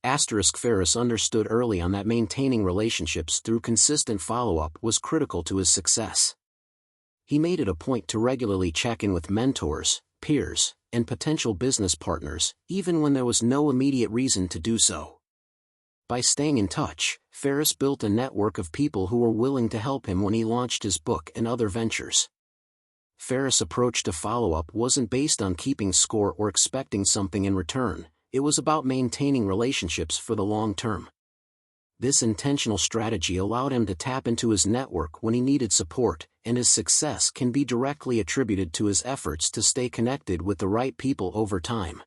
Ferriss understood early on that maintaining relationships through consistent follow-up was critical to his success. He made it a point to regularly check in with mentors, peers, and potential business partners, even when there was no immediate reason to do so. By staying in touch, Ferriss built a network of people who were willing to help him when he launched his book and other ventures. Ferriss' approach to follow-up wasn't based on keeping score or expecting something in return. It was about maintaining relationships for the long term. This intentional strategy allowed him to tap into his network when he needed support, and his success can be directly attributed to his efforts to stay connected with the right people over time.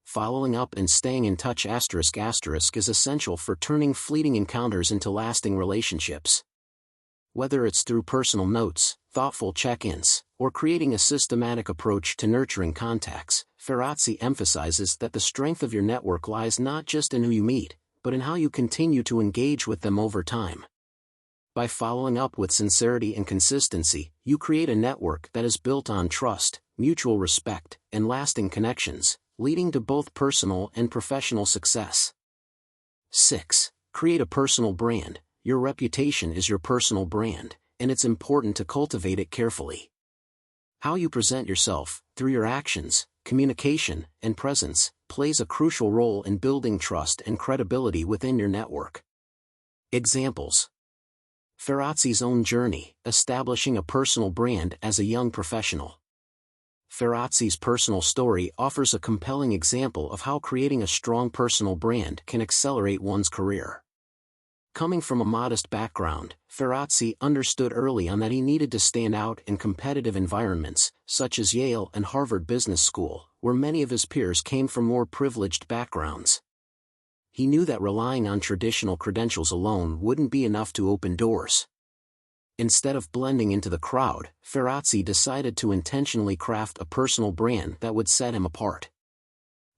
Following up and staying in touch *** is essential for turning fleeting encounters into lasting relationships. Whether it's through personal notes, thoughtful check-ins, or creating a systematic approach to nurturing contacts, Ferrazzi emphasizes that the strength of your network lies not just in who you meet, but in how you continue to engage with them over time. By following up with sincerity and consistency, you create a network that is built on trust, mutual respect, and lasting connections, leading to both personal and professional success. 6. Create a personal brand. Your reputation is your personal brand, and it's important to cultivate it carefully. How you present yourself, through your actions, communication, and presence, plays a crucial role in building trust and credibility within your network. Examples. Ferrazzi's own journey, establishing a personal brand as a young professional. Ferrazzi's personal story offers a compelling example of how creating a strong personal brand can accelerate one's career. Coming from a modest background, Ferrazzi understood early on that he needed to stand out in competitive environments, such as Yale and Harvard Business School, where many of his peers came from more privileged backgrounds. He knew that relying on traditional credentials alone wouldn't be enough to open doors. Instead of blending into the crowd, Ferrazzi decided to intentionally craft a personal brand that would set him apart.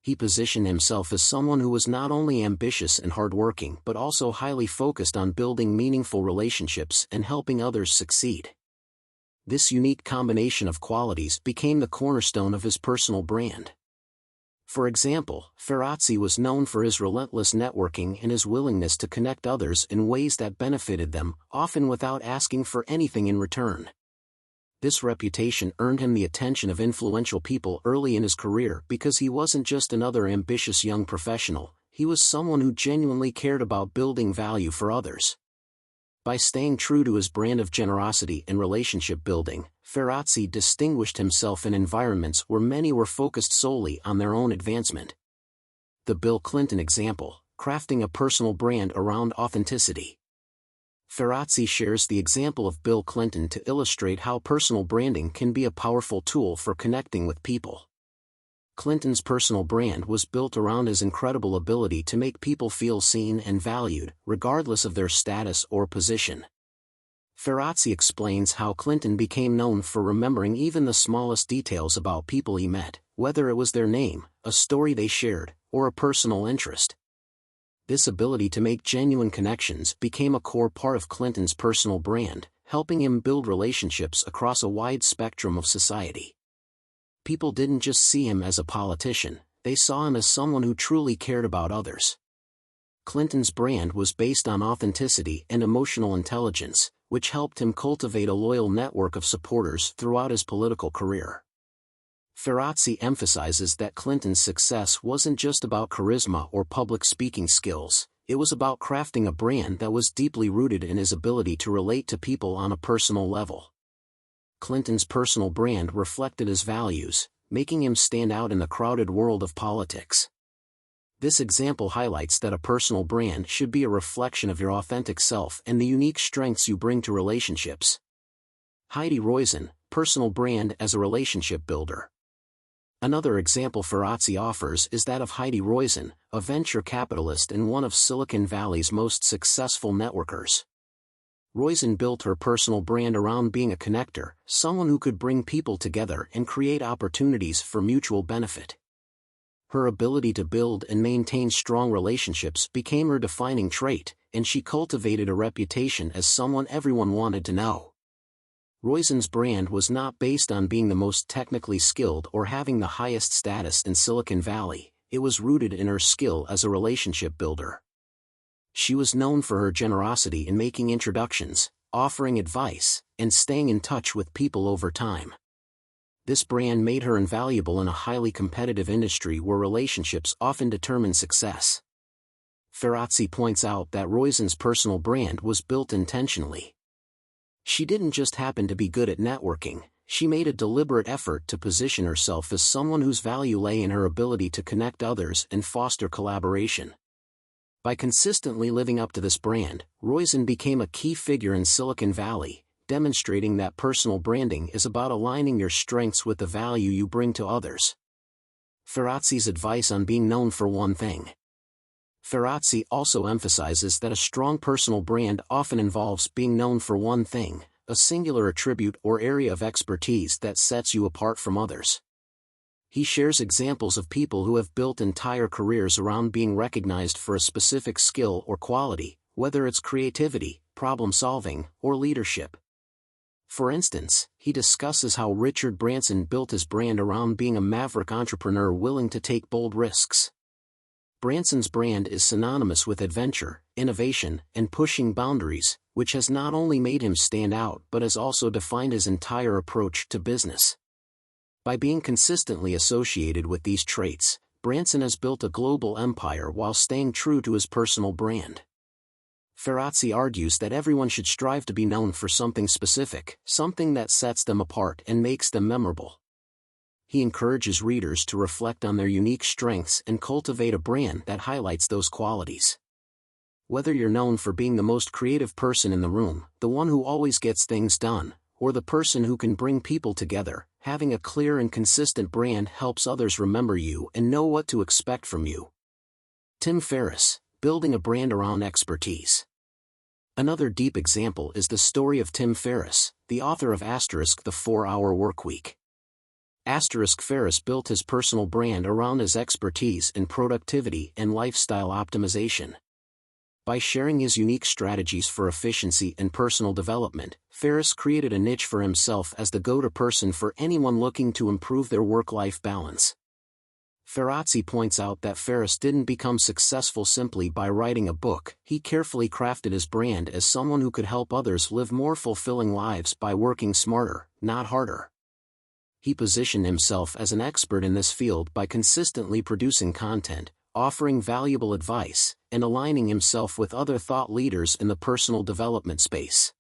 He positioned himself as someone who was not only ambitious and hardworking but also highly focused on building meaningful relationships and helping others succeed. This unique combination of qualities became the cornerstone of his personal brand. For example, Ferrazzi was known for his relentless networking and his willingness to connect others in ways that benefited them, often without asking for anything in return. This reputation earned him the attention of influential people early in his career because he wasn't just another ambitious young professional, he was someone who genuinely cared about building value for others. By staying true to his brand of generosity and relationship building, Ferrazzi distinguished himself in environments where many were focused solely on their own advancement. The Bill Clinton example, crafting a personal brand around authenticity. Ferrazzi shares the example of Bill Clinton to illustrate how personal branding can be a powerful tool for connecting with people. Clinton's personal brand was built around his incredible ability to make people feel seen and valued, regardless of their status or position. Ferrazzi explains how Clinton became known for remembering even the smallest details about people he met, whether it was their name, a story they shared, or a personal interest. This ability to make genuine connections became a core part of Clinton's personal brand, helping him build relationships across a wide spectrum of society. People didn't just see him as a politician, they saw him as someone who truly cared about others. Clinton's brand was based on authenticity and emotional intelligence, which helped him cultivate a loyal network of supporters throughout his political career. Ferrazzi emphasizes that Clinton's success wasn't just about charisma or public speaking skills, it was about crafting a brand that was deeply rooted in his ability to relate to people on a personal level. Clinton's personal brand reflected his values, making him stand out in the crowded world of politics. This example highlights that a personal brand should be a reflection of your authentic self and the unique strengths you bring to relationships. Heidi Roizen, personal brand as a relationship builder. Another example Ferrazzi offers is that of Heidi Roizen, a venture capitalist and one of Silicon Valley's most successful networkers. Roizen built her personal brand around being a connector, someone who could bring people together and create opportunities for mutual benefit. Her ability to build and maintain strong relationships became her defining trait, and she cultivated a reputation as someone everyone wanted to know. Roizen's brand was not based on being the most technically skilled or having the highest status in Silicon Valley, it was rooted in her skill as a relationship builder. She was known for her generosity in making introductions, offering advice, and staying in touch with people over time. This brand made her invaluable in a highly competitive industry where relationships often determine success. Ferrazzi points out that Roizen's personal brand was built intentionally. She didn't just happen to be good at networking, she made a deliberate effort to position herself as someone whose value lay in her ability to connect others and foster collaboration. By consistently living up to this brand, Roizen became a key figure in Silicon Valley, demonstrating that personal branding is about aligning your strengths with the value you bring to others. Ferrazzi's advice on being known for one thing. Ferrazzi also emphasizes that a strong personal brand often involves being known for one thing, a singular attribute or area of expertise that sets you apart from others. He shares examples of people who have built entire careers around being recognized for a specific skill or quality, whether it's creativity, problem-solving, or leadership. For instance, he discusses how Richard Branson built his brand around being a maverick entrepreneur willing to take bold risks. Branson's brand is synonymous with adventure, innovation, and pushing boundaries, which has not only made him stand out but has also defined his entire approach to business. By being consistently associated with these traits, Branson has built a global empire while staying true to his personal brand. Ferrazzi argues that everyone should strive to be known for something specific, something that sets them apart and makes them memorable. He encourages readers to reflect on their unique strengths and cultivate a brand that highlights those qualities. Whether you're known for being the most creative person in the room, the one who always gets things done, or the person who can bring people together, having a clear and consistent brand helps others remember you and know what to expect from you. Tim Ferriss, building a brand around expertise. Another deep example is the story of Tim Ferriss, the author of *The 4-Hour Workweek. Ferriss built his personal brand around his expertise in productivity and lifestyle optimization. By sharing his unique strategies for efficiency and personal development, Ferriss created a niche for himself as the go-to person for anyone looking to improve their work-life balance. Ferrazzi points out that Ferriss didn't become successful simply by writing a book, he carefully crafted his brand as someone who could help others live more fulfilling lives by working smarter, not harder. He positioned himself as an expert in this field by consistently producing content, offering valuable advice, and aligning himself with other thought leaders in the personal development space.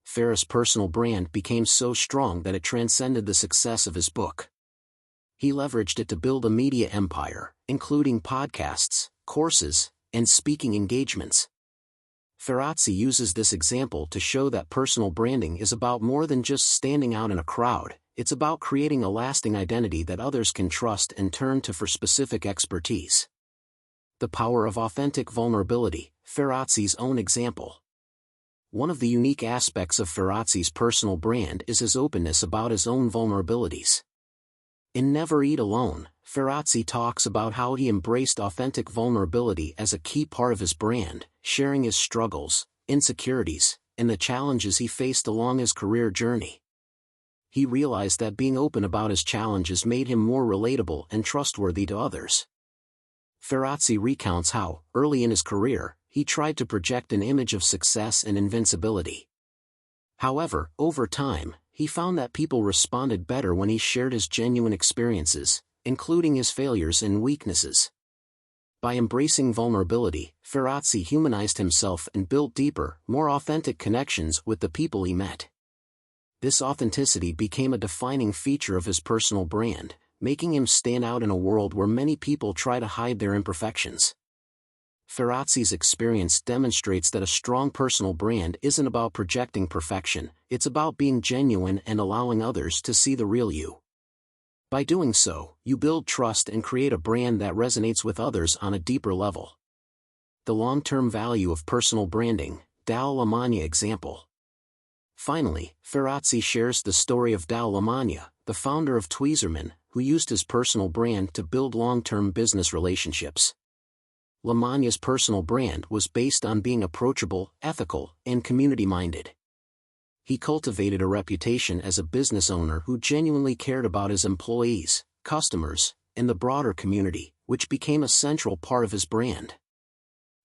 Ferriss' personal brand became so strong that it transcended the success of his book. He leveraged it to build a media empire, including podcasts, courses, and speaking engagements. Ferrazzi uses this example to show that personal branding is about more than just standing out in a crowd, it's about creating a lasting identity that others can trust and turn to for specific expertise. The power of authentic vulnerability, Ferrazzi's own example. One of the unique aspects of Ferrazzi's personal brand is his openness about his own vulnerabilities. In Never Eat Alone, Ferrazzi talks about how he embraced authentic vulnerability as a key part of his brand, sharing his struggles, insecurities, and the challenges he faced along his career journey. He realized that being open about his challenges made him more relatable and trustworthy to others. Ferrazzi recounts how, early in his career, he tried to project an image of success and invincibility. However, over time, he found that people responded better when he shared his genuine experiences, including his failures and weaknesses. By embracing vulnerability, Ferrazzi humanized himself and built deeper, more authentic connections with the people he met. This authenticity became a defining feature of his personal brand, making him stand out in a world where many people try to hide their imperfections. Ferrazzi's experience demonstrates that a strong personal brand isn't about projecting perfection, it's about being genuine and allowing others to see the real you. By doing so, you build trust and create a brand that resonates with others on a deeper level. The long-term value of personal branding, Dal Lamagna example. Finally, Ferrazzi shares the story of Dal Lamagna, the founder of Tweezerman, who used his personal brand to build long-term business relationships. Lamagna's personal brand was based on being approachable, ethical, and community-minded. He cultivated a reputation as a business owner who genuinely cared about his employees, customers, and the broader community, which became a central part of his brand.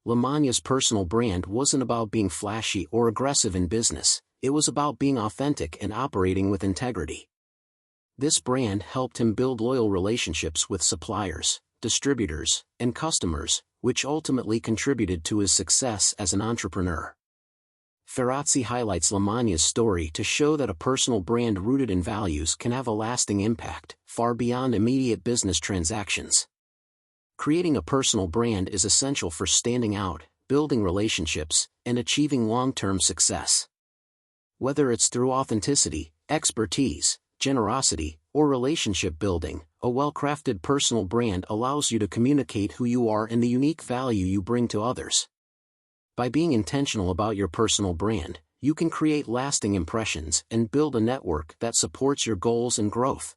Lamagna's personal brand wasn't about being flashy or aggressive in business, it was about being authentic and operating with integrity. This brand helped him build loyal relationships with suppliers, distributors, and customers, which ultimately contributed to his success as an entrepreneur. Ferrazzi highlights Lamagna's story to show that a personal brand rooted in values can have a lasting impact, far beyond immediate business transactions. Creating a personal brand is essential for standing out, building relationships, and achieving long-term success. Whether it's through authenticity, expertise, generosity, or relationship building, a well-crafted personal brand allows you to communicate who you are and the unique value you bring to others. By being intentional about your personal brand, you can create lasting impressions and build a network that supports your goals and growth.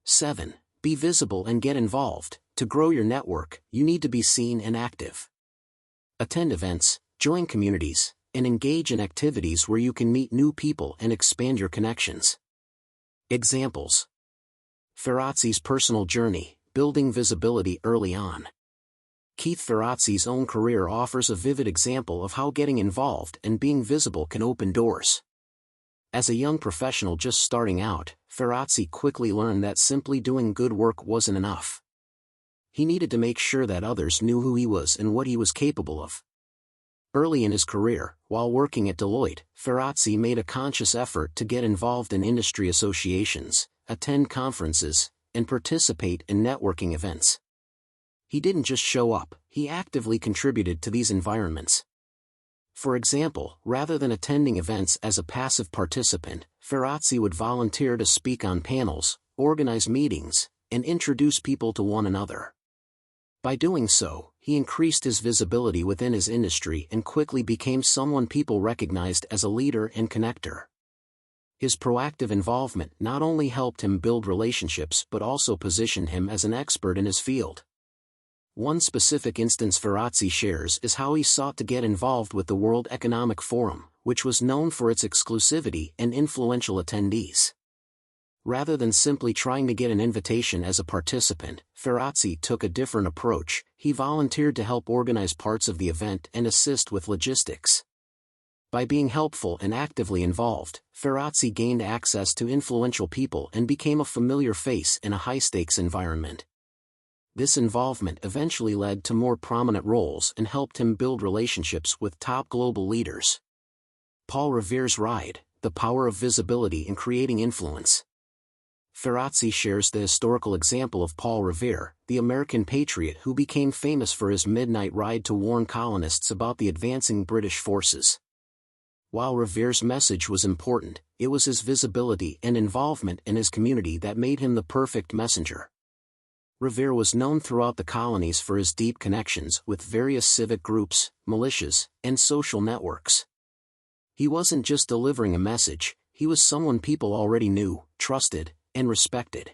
7. Be visible and get involved. To grow your network, you need to be seen and active. Attend events, join communities, and engage in activities where you can meet new people and expand your connections. Examples: Ferrazzi's personal journey, building visibility early on. Keith Ferrazzi's own career offers a vivid example of how getting involved and being visible can open doors. As a young professional just starting out, Ferrazzi quickly learned that simply doing good work wasn't enough. He needed to make sure that others knew who he was and what he was capable of. Early in his career, while working at Deloitte, Ferrazzi made a conscious effort to get involved in industry associations, attend conferences, and participate in networking events. He didn't just show up, he actively contributed to these environments. For example, rather than attending events as a passive participant, Ferrazzi would volunteer to speak on panels, organize meetings, and introduce people to one another. By doing so, he increased his visibility within his industry and quickly became someone people recognized as a leader and connector. His proactive involvement not only helped him build relationships but also positioned him as an expert in his field. One specific instance Ferrazzi shares is how he sought to get involved with the World Economic Forum, which was known for its exclusivity and influential attendees. Rather than simply trying to get an invitation as a participant, Ferrazzi took a different approach. He volunteered to help organize parts of the event and assist with logistics. By being helpful and actively involved, Ferrazzi gained access to influential people and became a familiar face in a high-stakes environment. This involvement eventually led to more prominent roles and helped him build relationships with top global leaders. Paul Revere's Ride, The Power of Visibility in Creating Influence. Ferrazzi shares the historical example of Paul Revere, the American patriot who became famous for his midnight ride to warn colonists about the advancing British forces. While Revere's message was important, it was his visibility and involvement in his community that made him the perfect messenger. Revere was known throughout the colonies for his deep connections with various civic groups, militias, and social networks. He wasn't just delivering a message, he was someone people already knew, trusted, and respected.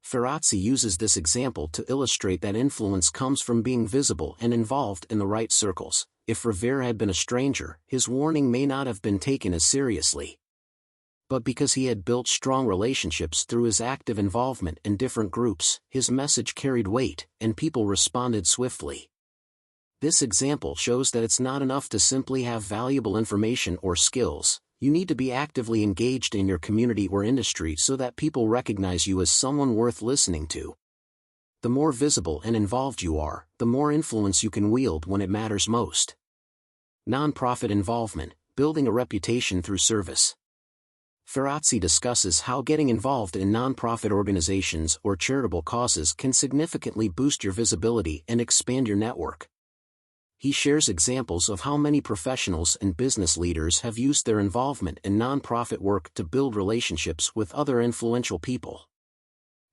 Ferrazzi uses this example to illustrate that influence comes from being visible and involved in the right circles. If Rivera had been a stranger, his warning may not have been taken as seriously. But because he had built strong relationships through his active involvement in different groups, his message carried weight, and people responded swiftly. This example shows that it's not enough to simply have valuable information or skills. You need to be actively engaged in your community or industry so that people recognize you as someone worth listening to. The more visible and involved you are, the more influence you can wield when it matters most. Nonprofit involvement, building a reputation through service. Ferrazzi discusses how getting involved in nonprofit organizations or charitable causes can significantly boost your visibility and expand your network. He shares examples of how many professionals and business leaders have used their involvement in nonprofit work to build relationships with other influential people.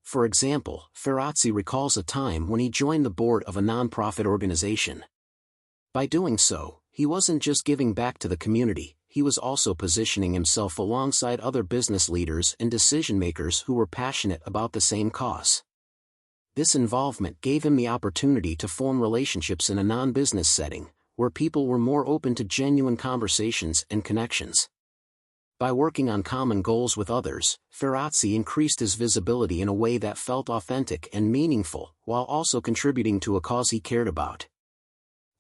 For example, Ferrazzi recalls a time when he joined the board of a nonprofit organization. By doing so, he wasn't just giving back to the community, he was also positioning himself alongside other business leaders and decision-makers who were passionate about the same cause. This involvement gave him the opportunity to form relationships in a non-business setting, where people were more open to genuine conversations and connections. By working on common goals with others, Ferrazzi increased his visibility in a way that felt authentic and meaningful, while also contributing to a cause he cared about.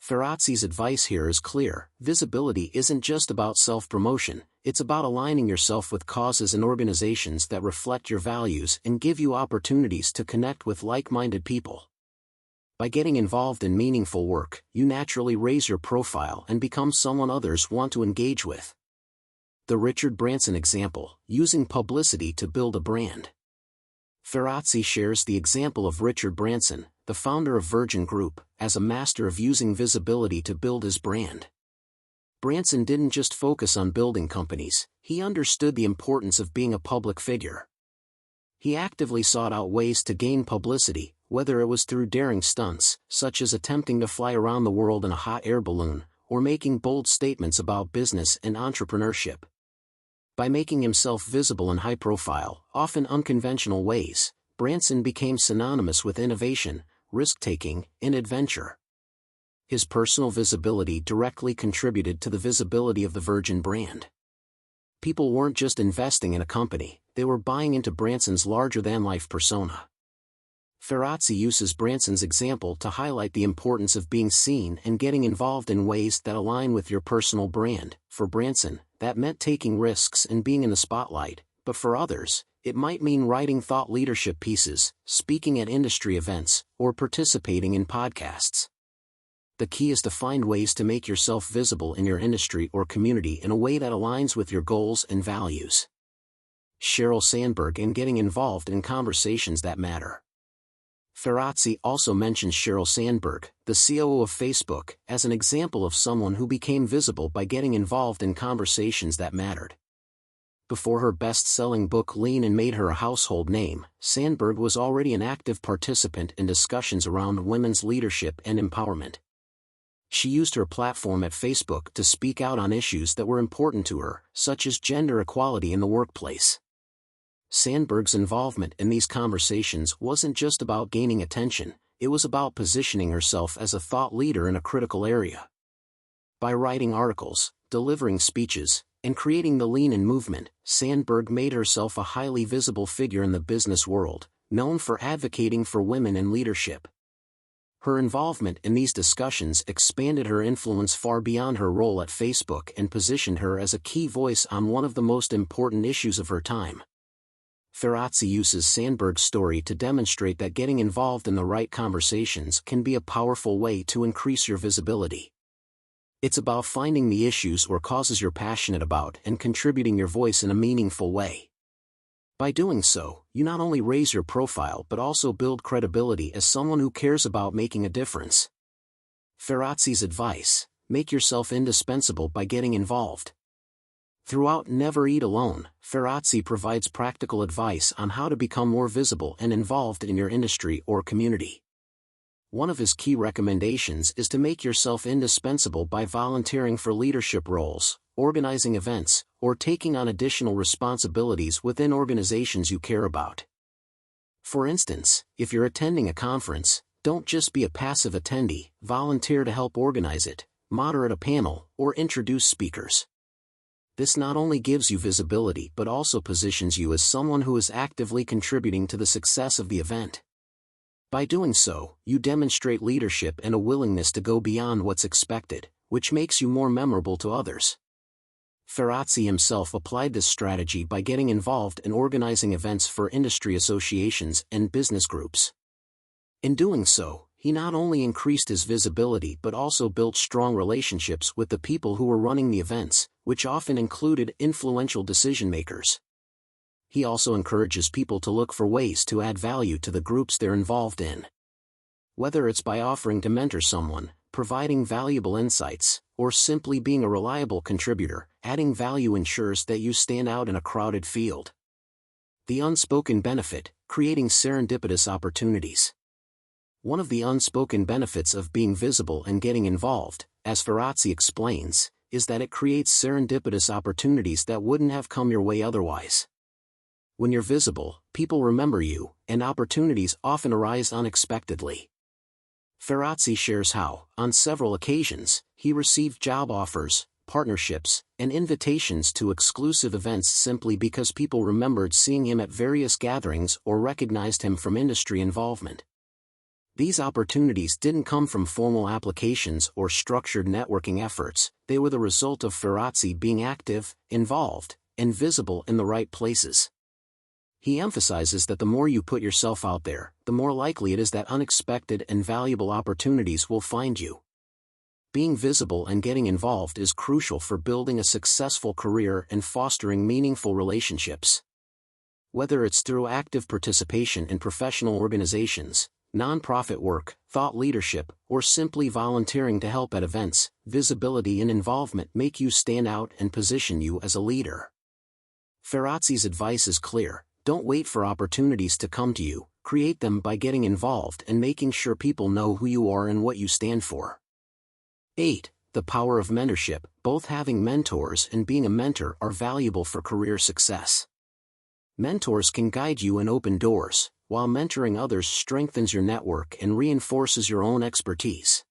Ferrazzi's advice here is clear: visibility isn't just about self-promotion, it's about aligning yourself with causes and organizations that reflect your values and give you opportunities to connect with like-minded people. By getting involved in meaningful work, you naturally raise your profile and become someone others want to engage with. The Richard Branson example, using publicity to build a brand. Ferrazzi shares the example of Richard Branson, the founder of Virgin Group, as a master of using visibility to build his brand. Branson didn't just focus on building companies, he understood the importance of being a public figure. He actively sought out ways to gain publicity, whether it was through daring stunts, such as attempting to fly around the world in a hot air balloon, or making bold statements about business and entrepreneurship. By making himself visible in high-profile, often unconventional ways, Branson became synonymous with innovation, risk-taking, and adventure. His personal visibility directly contributed to the visibility of the Virgin brand. People weren't just investing in a company, they were buying into Branson's larger-than-life persona. Ferrazzi uses Branson's example to highlight the importance of being seen and getting involved in ways that align with your personal brand. For Branson, that meant taking risks and being in the spotlight, but for others, it might mean writing thought leadership pieces, speaking at industry events, or participating in podcasts. The key is to find ways to make yourself visible in your industry or community in a way that aligns with your goals and values. Sheryl Sandberg in getting involved in conversations that matter. Ferrazzi also mentions Sheryl Sandberg, the COO of Facebook, as an example of someone who became visible by getting involved in conversations that mattered. Before her best-selling book Lean In made her a household name, Sandberg was already an active participant in discussions around women's leadership and empowerment. She used her platform at Facebook to speak out on issues that were important to her, such as gender equality in the workplace. Sandberg's involvement in these conversations wasn't just about gaining attention, it was about positioning herself as a thought leader in a critical area. By writing articles, delivering speeches, and creating the Lean In movement, Sandberg made herself a highly visible figure in the business world, known for advocating for women in leadership. Her involvement in these discussions expanded her influence far beyond her role at Facebook and positioned her as a key voice on one of the most important issues of her time. Ferrazzi uses Sandberg's story to demonstrate that getting involved in the right conversations can be a powerful way to increase your visibility. It's about finding the issues or causes you're passionate about and contributing your voice in a meaningful way. By doing so, you not only raise your profile but also build credibility as someone who cares about making a difference. Ferrazzi's advice: make yourself indispensable by getting involved. Throughout Never Eat Alone, Ferrazzi provides practical advice on how to become more visible and involved in your industry or community. One of his key recommendations is to make yourself indispensable by volunteering for leadership roles, organizing events, or taking on additional responsibilities within organizations you care about. For instance, if you're attending a conference, don't just be a passive attendee, volunteer to help organize it, moderate a panel, or introduce speakers. This not only gives you visibility but also positions you as someone who is actively contributing to the success of the event. By doing so, you demonstrate leadership and a willingness to go beyond what's expected, which makes you more memorable to others. Ferrazzi himself applied this strategy by getting involved in organizing events for industry associations and business groups. In doing so, he not only increased his visibility but also built strong relationships with the people who were running the events, which often included influential decision-makers. He also encourages people to look for ways to add value to the groups they're involved in. Whether it's by offering to mentor someone, providing valuable insights, or simply being a reliable contributor, adding value ensures that you stand out in a crowded field. The unspoken benefit: creating serendipitous opportunities. One of the unspoken benefits of being visible and getting involved, as Ferrazzi explains, is that it creates serendipitous opportunities that wouldn't have come your way otherwise. When you're visible, people remember you, and opportunities often arise unexpectedly. Ferrazzi shares how, on several occasions, he received job offers, partnerships, and invitations to exclusive events simply because people remembered seeing him at various gatherings or recognized him from industry involvement. These opportunities didn't come from formal applications or structured networking efforts, they were the result of Ferrazzi being active, involved, and visible in the right places. He emphasizes that the more you put yourself out there, the more likely it is that unexpected and valuable opportunities will find you. Being visible and getting involved is crucial for building a successful career and fostering meaningful relationships. Whether it's through active participation in professional organizations, nonprofit work, thought leadership, or simply volunteering to help at events, visibility and involvement make you stand out and position you as a leader. Ferrazzi's advice is clear: don't wait for opportunities to come to you, create them by getting involved and making sure people know who you are and what you stand for. 8. The power of mentorship. Both having mentors and being a mentor are valuable for career success. Mentors can guide you and open doors, while mentoring others strengthens your network and reinforces your own expertise.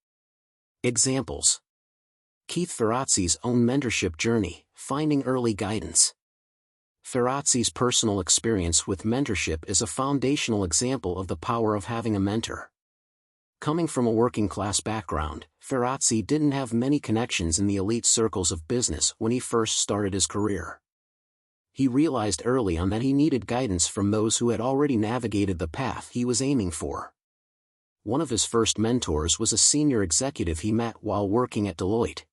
Examples: Keith Ferrazzi's own mentorship journey, finding early guidance. Ferrazzi's personal experience with mentorship is a foundational example of the power of having a mentor. Coming from a working-class background, Ferrazzi didn't have many connections in the elite circles of business when he first started his career. He realized early on that he needed guidance from those who had already navigated the path he was aiming for. One of his first mentors was a senior executive he met while working at Deloitte.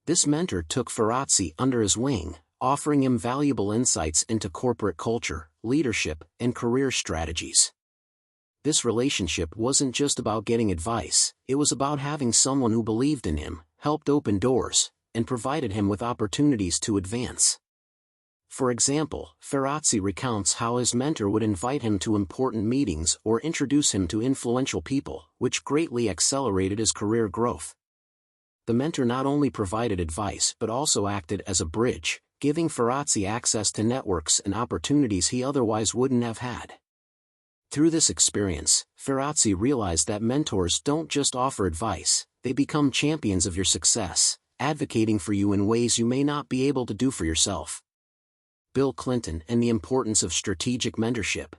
This mentor took Ferrazzi under his wing, offering him valuable insights into corporate culture, leadership, and career strategies. This relationship wasn't just about getting advice, it was about having someone who believed in him, helped open doors, and provided him with opportunities to advance. For example, Ferrazzi recounts how his mentor would invite him to important meetings or introduce him to influential people, which greatly accelerated his career growth. The mentor not only provided advice but also acted as a bridge, giving Ferrazzi access to networks and opportunities he otherwise wouldn't have had. Through this experience, Ferrazzi realized that mentors don't just offer advice, they become champions of your success, advocating for you in ways you may not be able to do for yourself. Bill Clinton and the importance of strategic mentorship.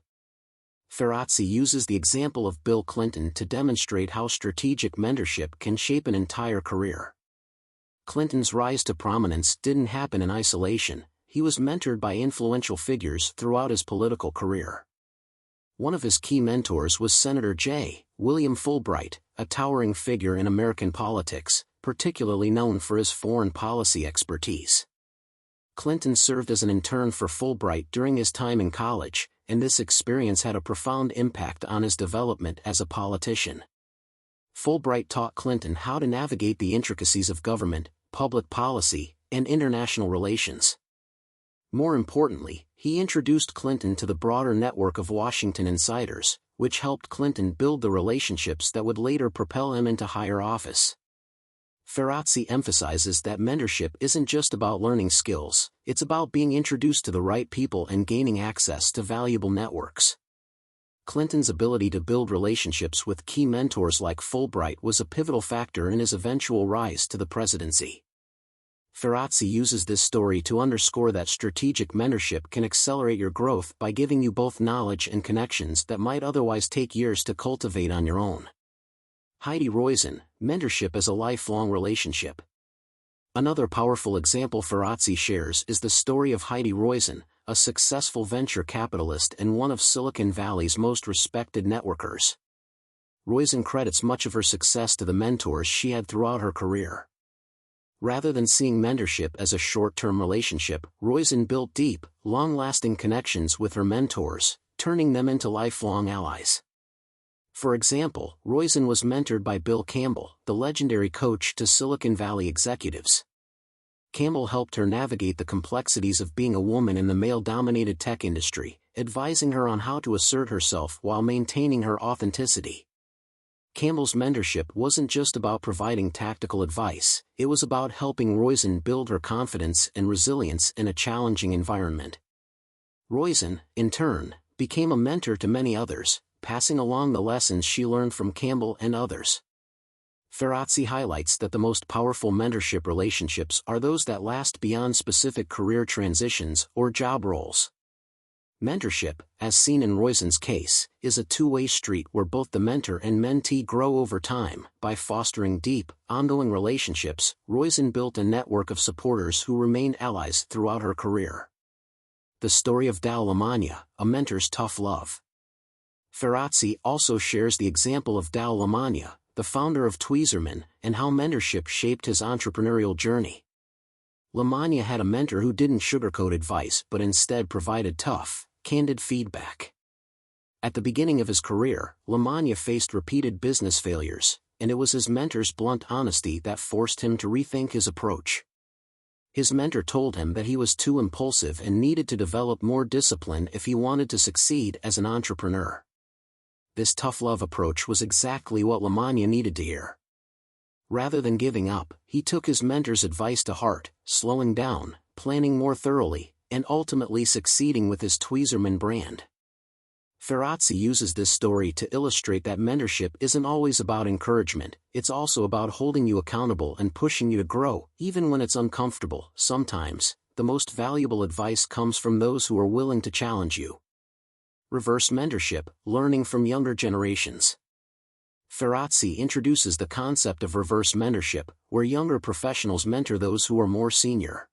Ferrazzi uses the example of Bill Clinton to demonstrate how strategic mentorship can shape an entire career. Clinton's rise to prominence didn't happen in isolation, he was mentored by influential figures throughout his political career. One of his key mentors was Senator J. William Fulbright, a towering figure in American politics, particularly known for his foreign policy expertise. Clinton served as an intern for Fulbright during his time in college, and this experience had a profound impact on his development as a politician. Fulbright taught Clinton how to navigate the intricacies of government, public policy, and international relations. More importantly, he introduced Clinton to the broader network of Washington insiders, which helped Clinton build the relationships that would later propel him into higher office. Ferrazzi emphasizes that mentorship isn't just about learning skills, it's about being introduced to the right people and gaining access to valuable networks. Clinton's ability to build relationships with key mentors like Fulbright was a pivotal factor in his eventual rise to the presidency. Ferrazzi uses this story to underscore that strategic mentorship can accelerate your growth by giving you both knowledge and connections that might otherwise take years to cultivate on your own. Heidi Roizen, mentorship as a lifelong relationship. Another powerful example Ferrazzi shares is the story of Heidi Roizen, a successful venture capitalist and one of Silicon Valley's most respected networkers. Roizen credits much of her success to the mentors she had throughout her career. Rather than seeing mentorship as a short-term relationship, Roizen built deep, long-lasting connections with her mentors, turning them into lifelong allies. For example, Roizen was mentored by Bill Campbell, the legendary coach to Silicon Valley executives. Campbell helped her navigate the complexities of being a woman in the male-dominated tech industry, advising her on how to assert herself while maintaining her authenticity. Campbell's mentorship wasn't just about providing tactical advice, it was about helping Roizen build her confidence and resilience in a challenging environment. Roizen, in turn, became a mentor to many others, passing along the lessons she learned from Campbell and others. Ferrazzi highlights that the most powerful mentorship relationships are those that last beyond specific career transitions or job roles. Mentorship, as seen in Roizen's case, is a two-way street where both the mentor and mentee grow over time. By fostering deep, ongoing relationships, Roizen built a network of supporters who remained allies throughout her career. The story of Dal Lamagna, a mentor's tough love. Ferrazzi also shares the example of Dal Lamagna, the founder of Tweezerman, and how mentorship shaped his entrepreneurial journey. Lamagna had a mentor who didn't sugarcoat advice but instead provided tough, candid feedback. At the beginning of his career, Lamagna faced repeated business failures, and it was his mentor's blunt honesty that forced him to rethink his approach. His mentor told him that he was too impulsive and needed to develop more discipline if he wanted to succeed as an entrepreneur. This tough love approach was exactly what Lamagna needed to hear. Rather than giving up, he took his mentor's advice to heart, slowing down, planning more thoroughly, and ultimately succeeding with his Tweezerman brand. Ferrazzi uses this story to illustrate that mentorship isn't always about encouragement, it's also about holding you accountable and pushing you to grow, even when it's uncomfortable. Sometimes, the most valuable advice comes from those who are willing to challenge you. Reverse mentorship, learning from younger generations. Ferrazzi introduces the concept of reverse mentorship, where younger professionals mentor those who are more senior.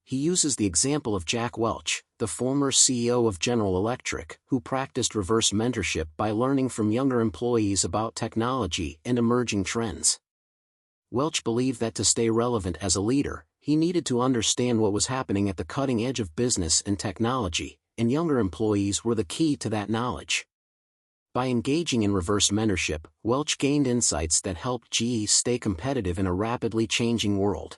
He uses the example of Jack Welch, the former CEO of General Electric, who practiced reverse mentorship by learning from younger employees about technology and emerging trends. Welch believed that to stay relevant as a leader, he needed to understand what was happening at the cutting edge of business and technology, and younger employees were the key to that knowledge. By engaging in reverse mentorship, Welch gained insights that helped GE stay competitive in a rapidly changing world.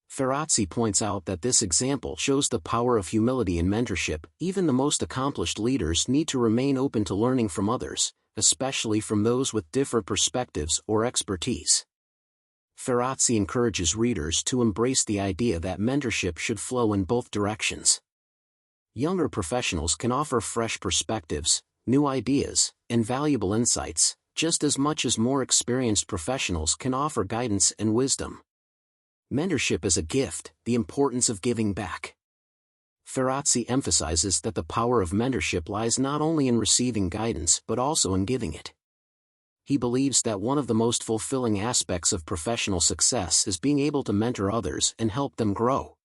Ferrazzi points out that this example shows the power of humility in mentorship. Even the most accomplished leaders need to remain open to learning from others, especially from those with different perspectives or expertise. Ferrazzi encourages readers to embrace the idea that mentorship should flow in both directions. Younger professionals can offer fresh perspectives, new ideas, and valuable insights, just as much as more experienced professionals can offer guidance and wisdom. Mentorship is a gift, the importance of giving back. Ferrazzi emphasizes that the power of mentorship lies not only in receiving guidance but also in giving it. He believes that one of the most fulfilling aspects of professional success is being able to mentor others and help them grow.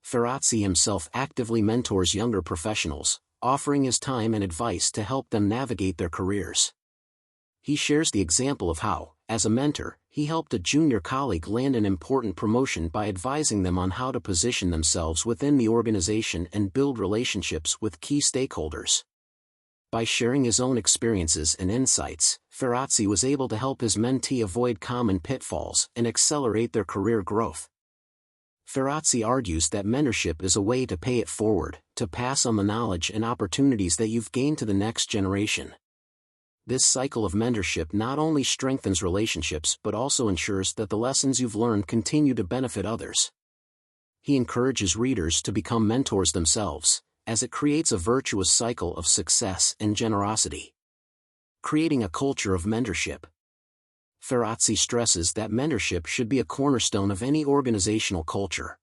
Ferrazzi himself actively mentors younger professionals, offering his time and advice to help them navigate their careers. He shares the example of how, as a mentor, he helped a junior colleague land an important promotion by advising them on how to position themselves within the organization and build relationships with key stakeholders. By sharing his own experiences and insights, Ferrazzi was able to help his mentee avoid common pitfalls and accelerate their career growth. Ferrazzi argues that mentorship is a way to pay it forward, to pass on the knowledge and opportunities that you've gained to the next generation. This cycle of mentorship not only strengthens relationships but also ensures that the lessons you've learned continue to benefit others. He encourages readers to become mentors themselves, as it creates a virtuous cycle of success and generosity. Creating a culture of mentorship. Ferrazzi stresses that mentorship should be a cornerstone of any organizational culture.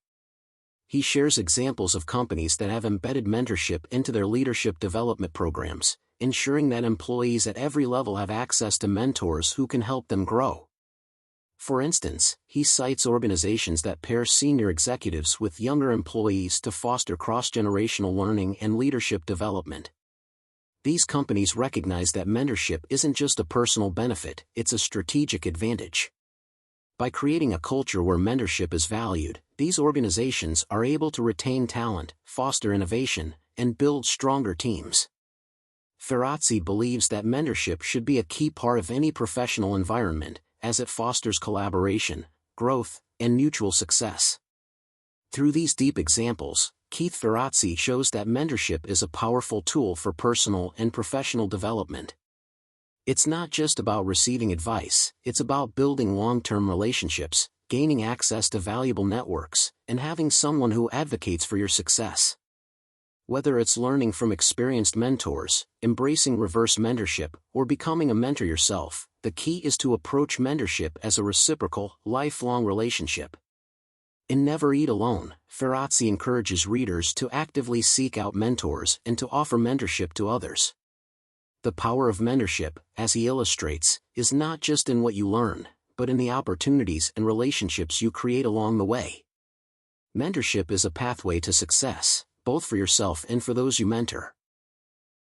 He shares examples of companies that have embedded mentorship into their leadership development programs, ensuring that employees at every level have access to mentors who can help them grow. For instance, he cites organizations that pair senior executives with younger employees to foster cross-generational learning and leadership development. These companies recognize that mentorship isn't just a personal benefit, it's a strategic advantage. By creating a culture where mentorship is valued, these organizations are able to retain talent, foster innovation, and build stronger teams. Ferrazzi believes that mentorship should be a key part of any professional environment, as it fosters collaboration, growth, and mutual success. Through these deep examples, Keith Ferrazzi shows that mentorship is a powerful tool for personal and professional development. It's not just about receiving advice, it's about building long-term relationships, gaining access to valuable networks, and having someone who advocates for your success. Whether it's learning from experienced mentors, embracing reverse mentorship, or becoming a mentor yourself, the key is to approach mentorship as a reciprocal, lifelong relationship. In Never Eat Alone, Ferrazzi encourages readers to actively seek out mentors and to offer mentorship to others. The power of mentorship, as he illustrates, is not just in what you learn, but in the opportunities and relationships you create along the way. Mentorship is a pathway to success, both for yourself and for those you mentor.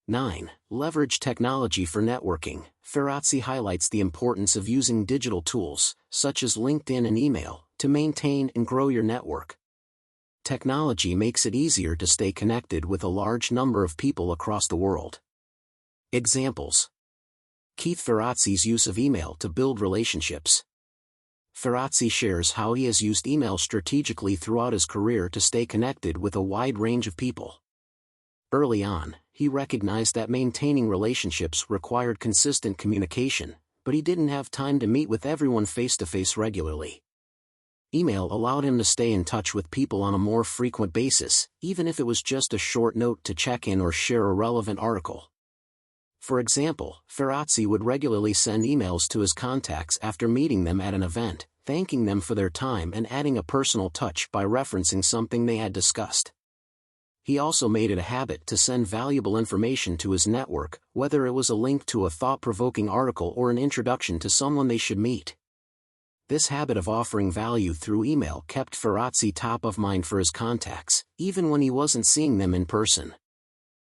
9. Leverage technology for networking. Ferrazzi highlights the importance of using digital tools, such as LinkedIn and email, to maintain and grow your network. Technology makes it easier to stay connected with a large number of people across the world. Examples. Keith Ferrazzi's use of email to build relationships. Ferrazzi shares how he has used email strategically throughout his career to stay connected with a wide range of people. Early on, he recognized that maintaining relationships required consistent communication, but he didn't have time to meet with everyone face-to-face regularly. Email allowed him to stay in touch with people on a more frequent basis, even if it was just a short note to check in or share a relevant article. For example, Ferrazzi would regularly send emails to his contacts after meeting them at an event, thanking them for their time and adding a personal touch by referencing something they had discussed. He also made it a habit to send valuable information to his network, whether it was a link to a thought-provoking article or an introduction to someone they should meet. This habit of offering value through email kept Ferrazzi top of mind for his contacts, even when he wasn't seeing them in person.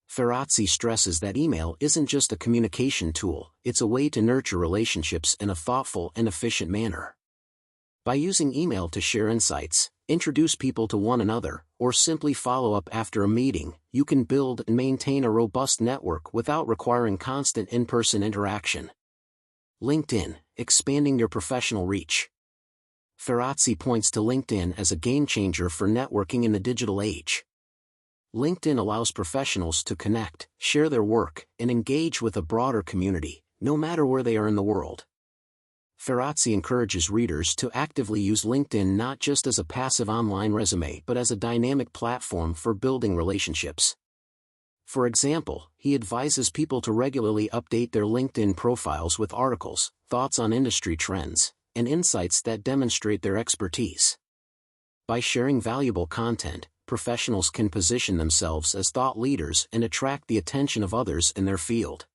Ferrazzi stresses that email isn't just a communication tool, it's a way to nurture relationships in a thoughtful and efficient manner. By using email to share insights, introduce people to one another, or simply follow up after a meeting, you can build and maintain a robust network without requiring constant in-person interaction. LinkedIn, expanding your professional reach. Ferrazzi points to LinkedIn as a game-changer for networking in the digital age. LinkedIn allows professionals to connect, share their work, and engage with a broader community, no matter where they are in the world. Ferrazzi encourages readers to actively use LinkedIn not just as a passive online resume but as a dynamic platform for building relationships. For example, he advises people to regularly update their LinkedIn profiles with articles, thoughts on industry trends, and insights that demonstrate their expertise. By sharing valuable content, professionals can position themselves as thought leaders and attract the attention of others in their field.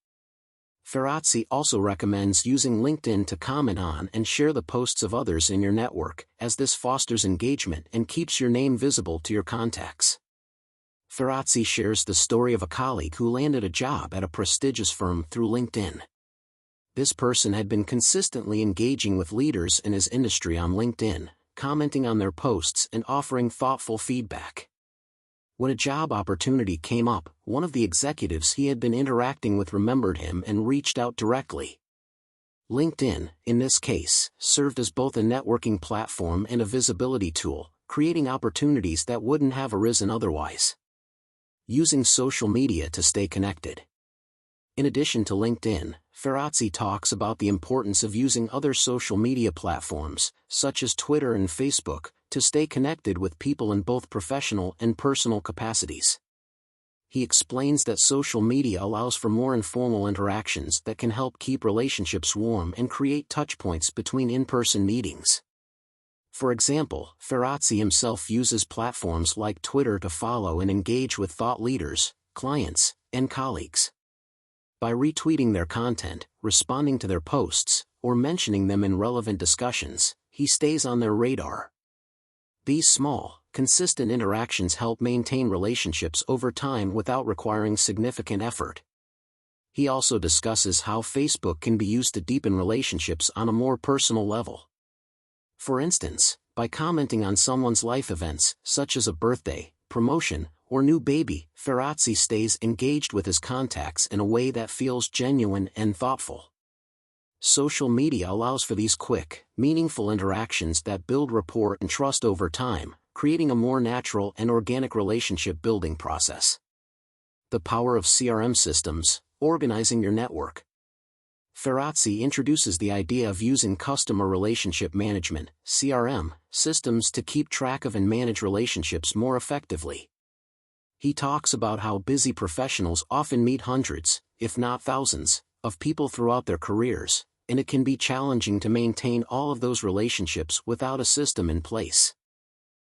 Ferrazzi also recommends using LinkedIn to comment on and share the posts of others in your network, as this fosters engagement and keeps your name visible to your contacts. Ferrazzi shares the story of a colleague who landed a job at a prestigious firm through LinkedIn. This person had been consistently engaging with leaders in his industry on LinkedIn, commenting on their posts and offering thoughtful feedback. When a job opportunity came up, one of the executives he had been interacting with remembered him and reached out directly. LinkedIn, in this case, served as both a networking platform and a visibility tool, creating opportunities that wouldn't have arisen otherwise. Using social media to stay connected. In addition to LinkedIn, Ferrazzi talks about the importance of using other social media platforms, such as Twitter and Facebook, to stay connected with people in both professional and personal capacities. He explains that social media allows for more informal interactions that can help keep relationships warm and create touchpoints between in-person meetings. For example, Ferrazzi himself uses platforms like Twitter to follow and engage with thought leaders, clients, and colleagues. By retweeting their content, responding to their posts, or mentioning them in relevant discussions, he stays on their radar. These small, consistent interactions help maintain relationships over time without requiring significant effort. He also discusses how Facebook can be used to deepen relationships on a more personal level. For instance, by commenting on someone's life events, such as a birthday, promotion, or new baby, Ferrazzi stays engaged with his contacts in a way that feels genuine and thoughtful. Social media allows for these quick, meaningful interactions that build rapport and trust over time, creating a more natural and organic relationship-building process. The power of CRM systems, organizing your network. Ferrazzi introduces the idea of using customer relationship management, CRM, systems to keep track of and manage relationships more effectively. He talks about how busy professionals often meet hundreds, if not thousands, of people throughout their careers, and it can be challenging to maintain all of those relationships without a system in place.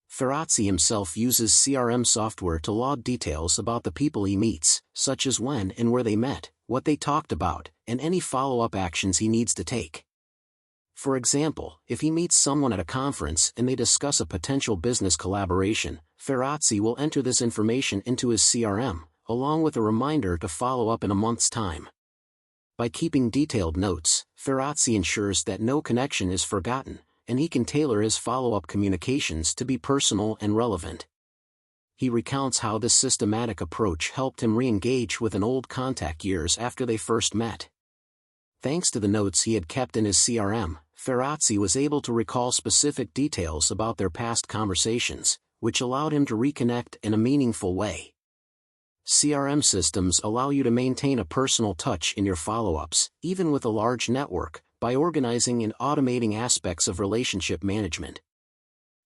Ferrazzi himself uses CRM software to log details about the people he meets, such as when and where they met, what they talked about, and any follow-up actions he needs to take. For example, if he meets someone at a conference and they discuss a potential business collaboration, Ferrazzi will enter this information into his CRM, along with a reminder to follow up in a month's time. By keeping detailed notes, Ferrazzi ensures that no connection is forgotten, and he can tailor his follow-up communications to be personal and relevant. He recounts how this systematic approach helped him re-engage with an old contact years after they first met. Thanks to the notes he had kept in his CRM, Ferrazzi was able to recall specific details about their past conversations, which allowed him to reconnect in a meaningful way. CRM systems allow you to maintain a personal touch in your follow-ups, even with a large network, by organizing and automating aspects of relationship management.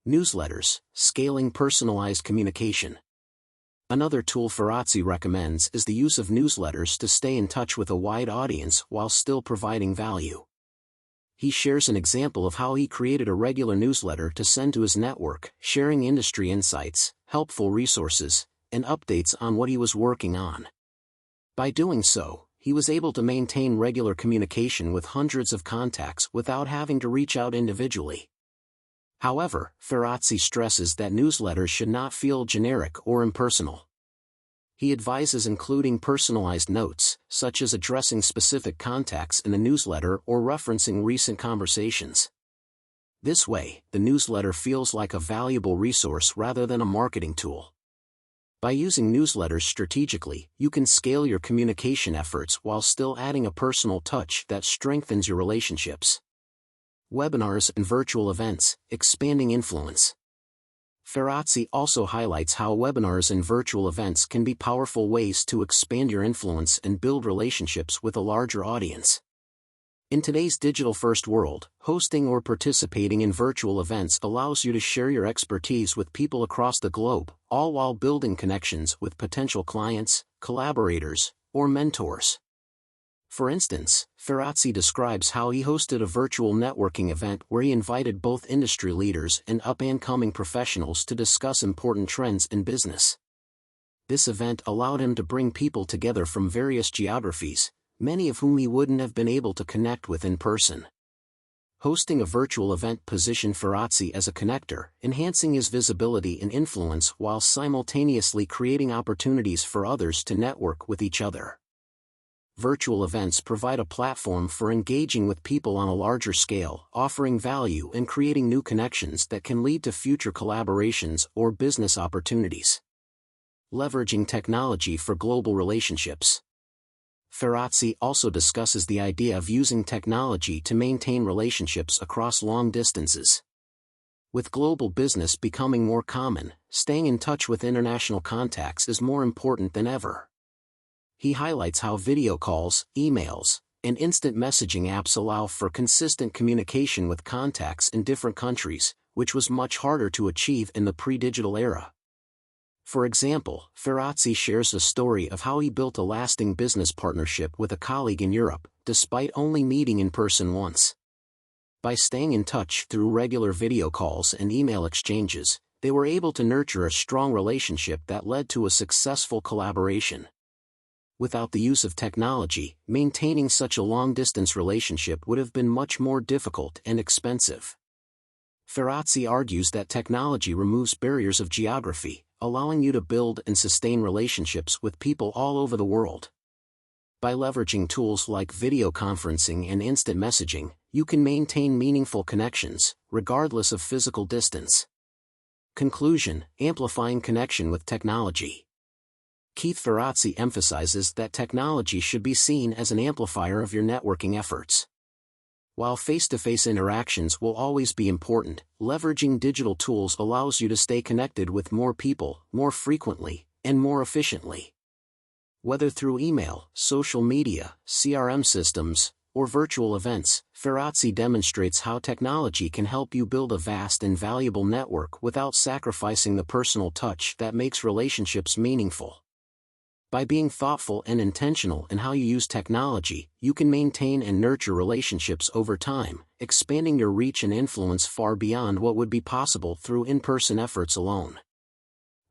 Newsletters, scaling personalized communication. Another tool Ferrazzi recommends is the use of newsletters to stay in touch with a wide audience while still providing value. He shares an example of how he created a regular newsletter to send to his network, sharing industry insights, helpful resources, and updates on what he was working on. By doing so, he was able to maintain regular communication with hundreds of contacts without having to reach out individually. However, Ferrazzi stresses that newsletters should not feel generic or impersonal. He advises including personalized notes, such as addressing specific contacts in the newsletter or referencing recent conversations. This way, the newsletter feels like a valuable resource rather than a marketing tool. By using newsletters strategically, you can scale your communication efforts while still adding a personal touch that strengthens your relationships. Webinars and virtual events, expanding influence. Ferrazzi also highlights how webinars and virtual events can be powerful ways to expand your influence and build relationships with a larger audience. In today's digital-first world, hosting or participating in virtual events allows you to share your expertise with people across the globe, all while building connections with potential clients, collaborators, or mentors. For instance, Ferrazzi describes how he hosted a virtual networking event where he invited both industry leaders and up-and-coming professionals to discuss important trends in business. This event allowed him to bring people together from various geographies, many of whom he wouldn't have been able to connect with in person. Hosting a virtual event positioned Ferrazzi as a connector, enhancing his visibility and influence while simultaneously creating opportunities for others to network with each other. Virtual events provide a platform for engaging with people on a larger scale, offering value and creating new connections that can lead to future collaborations or business opportunities. Leveraging technology for global relationships. Ferrazzi also discusses the idea of using technology to maintain relationships across long distances. With global business becoming more common, staying in touch with international contacts is more important than ever. He highlights how video calls, emails, and instant messaging apps allow for consistent communication with contacts in different countries, which was much harder to achieve in the pre-digital era. For example, Ferrazzi shares a story of how he built a lasting business partnership with a colleague in Europe, despite only meeting in person once. By staying in touch through regular video calls and email exchanges, they were able to nurture a strong relationship that led to a successful collaboration. Without the use of technology, maintaining such a long-distance relationship would have been much more difficult and expensive. Ferrazzi argues that technology removes barriers of geography, allowing you to build and sustain relationships with people all over the world. By leveraging tools like video conferencing and instant messaging, you can maintain meaningful connections, regardless of physical distance. Conclusion: amplifying connection with technology. Keith Ferrazzi emphasizes that technology should be seen as an amplifier of your networking efforts. While face-to-face interactions will always be important, leveraging digital tools allows you to stay connected with more people, more frequently, and more efficiently. Whether through email, social media, CRM systems, or virtual events, Ferrazzi demonstrates how technology can help you build a vast and valuable network without sacrificing the personal touch that makes relationships meaningful. By being thoughtful and intentional in how you use technology, you can maintain and nurture relationships over time, expanding your reach and influence far beyond what would be possible through in-person efforts alone.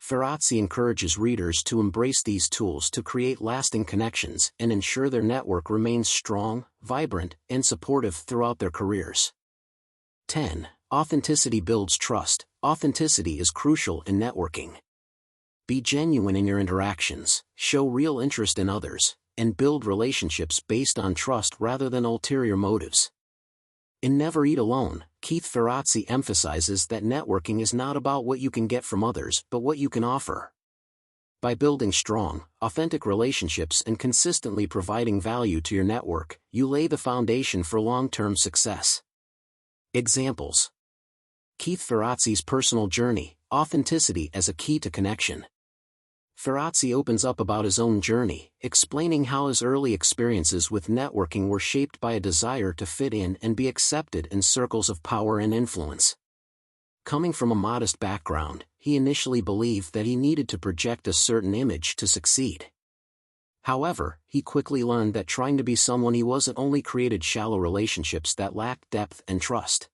Ferrazzi encourages readers to embrace these tools to create lasting connections and ensure their network remains strong, vibrant, and supportive throughout their careers. 10. Authenticity builds trust. Authenticity is crucial in networking. Be genuine in your interactions, show real interest in others, and build relationships based on trust rather than ulterior motives. In Never Eat Alone, Keith Ferrazzi emphasizes that networking is not about what you can get from others but what you can offer. By building strong, authentic relationships and consistently providing value to your network, you lay the foundation for long-term success. Examples: Keith Ferrazzi's personal journey, authenticity as a key to connection. Ferrazzi opens up about his own journey, explaining how his early experiences with networking were shaped by a desire to fit in and be accepted in circles of power and influence. Coming from a modest background, he initially believed that he needed to project a certain image to succeed. However, he quickly learned that trying to be someone he wasn't only created shallow relationships that lacked depth and trust.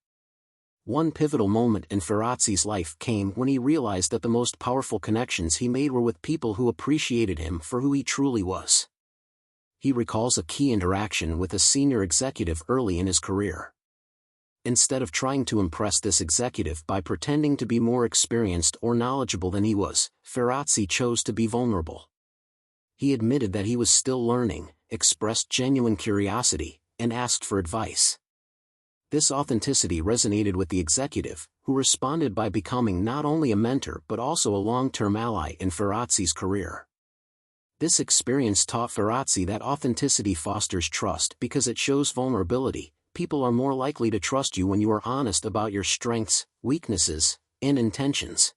One pivotal moment in Ferrazzi's life came when he realized that the most powerful connections he made were with people who appreciated him for who he truly was. He recalls a key interaction with a senior executive early in his career. Instead of trying to impress this executive by pretending to be more experienced or knowledgeable than he was, Ferrazzi chose to be vulnerable. He admitted that he was still learning, expressed genuine curiosity, and asked for advice. This authenticity resonated with the executive, who responded by becoming not only a mentor but also a long-term ally in Ferrazzi's career. This experience taught Ferrazzi that authenticity fosters trust because it shows vulnerability. People are more likely to trust you when you are honest about your strengths, weaknesses, and intentions.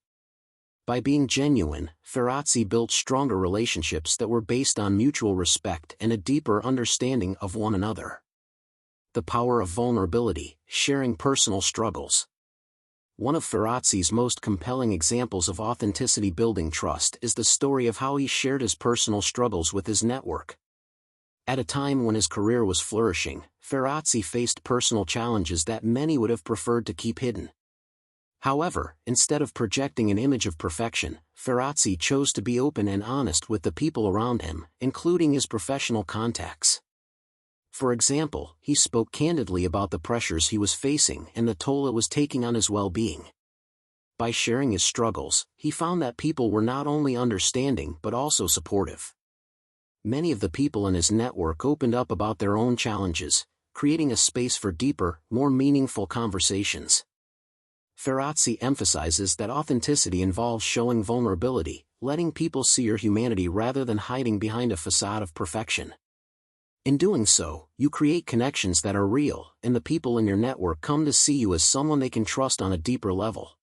By being genuine, Ferrazzi built stronger relationships that were based on mutual respect and a deeper understanding of one another. The power of vulnerability, sharing personal struggles. One of Ferrazzi's most compelling examples of authenticity building trust is the story of how he shared his personal struggles with his network. At a time when his career was flourishing, Ferrazzi faced personal challenges that many would have preferred to keep hidden. However, instead of projecting an image of perfection, Ferrazzi chose to be open and honest with the people around him, including his professional contacts. For example, he spoke candidly about the pressures he was facing and the toll it was taking on his well-being. By sharing his struggles, he found that people were not only understanding but also supportive. Many of the people in his network opened up about their own challenges, creating a space for deeper, more meaningful conversations. Ferrazzi emphasizes that authenticity involves showing vulnerability, letting people see your humanity rather than hiding behind a facade of perfection. In doing so, you create connections that are real, and the people in your network come to see you as someone they can trust on a deeper level.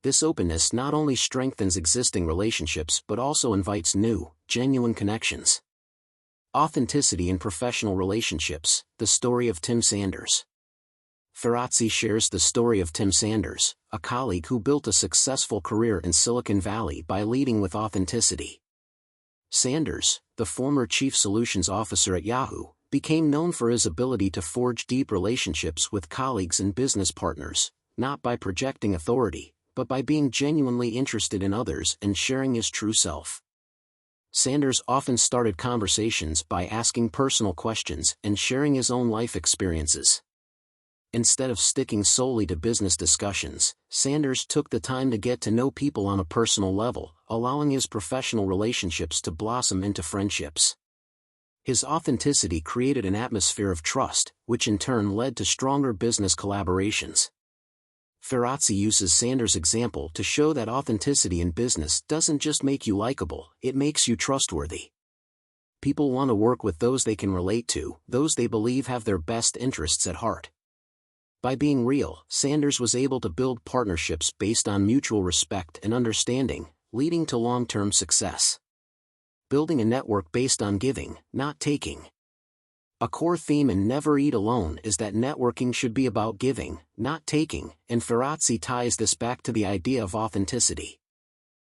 This openness not only strengthens existing relationships but also invites new, genuine connections. Authenticity in Professional Relationships, the story of Tim Sanders. Ferrazzi shares the story of Tim Sanders, a colleague who built a successful career in Silicon Valley by leading with authenticity. Sanders, the former chief solutions officer at Yahoo, became known for his ability to forge deep relationships with colleagues and business partners, not by projecting authority, but by being genuinely interested in others and sharing his true self. Sanders often started conversations by asking personal questions and sharing his own life experiences. Instead of sticking solely to business discussions, Sanders took the time to get to know people on a personal level, allowing his professional relationships to blossom into friendships. His authenticity created an atmosphere of trust, which in turn led to stronger business collaborations. Ferrazzi uses Sanders' example to show that authenticity in business doesn't just make you likable, it makes you trustworthy. People want to work with those they can relate to, those they believe have their best interests at heart. By being real, Sanders was able to build partnerships based on mutual respect and understanding, leading to long-term success. Building a network based on giving, not taking. A core theme in Never Eat Alone is that networking should be about giving, not taking, and Ferrazzi ties this back to the idea of authenticity.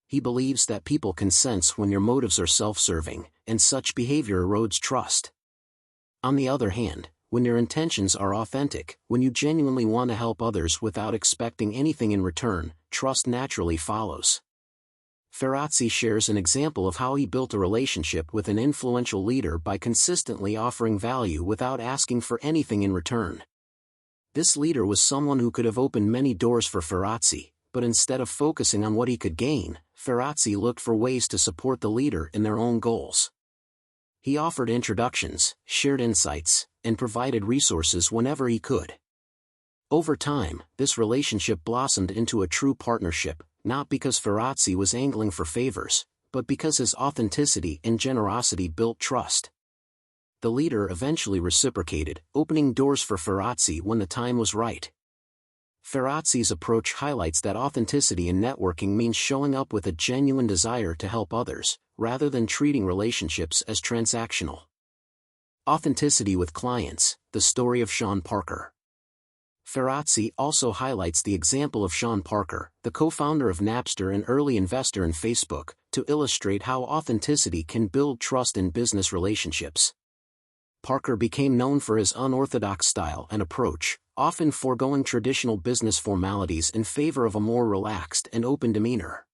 He believes that people can sense when your motives are self-serving, and such behavior erodes trust. On the other hand, when your intentions are authentic, when you genuinely want to help others without expecting anything in return, trust naturally follows. Ferrazzi shares an example of how he built a relationship with an influential leader by consistently offering value without asking for anything in return. This leader was someone who could have opened many doors for Ferrazzi, but instead of focusing on what he could gain, Ferrazzi looked for ways to support the leader in their own goals. He offered introductions, shared insights, and provided resources whenever he could. Over time, this relationship blossomed into a true partnership, not because Ferrazzi was angling for favors, but because his authenticity and generosity built trust. The leader eventually reciprocated, opening doors for Ferrazzi when the time was right. Ferrazzi's approach highlights that authenticity in networking means showing up with a genuine desire to help others, rather than treating relationships as transactional. Authenticity with clients, the story of Sean Parker. Ferrazzi also highlights the example of Sean Parker, the co-founder of Napster and early investor in Facebook, to illustrate how authenticity can build trust in business relationships. Parker became known for his unorthodox style and approach, often foregoing traditional business formalities in favor of a more relaxed and open demeanor.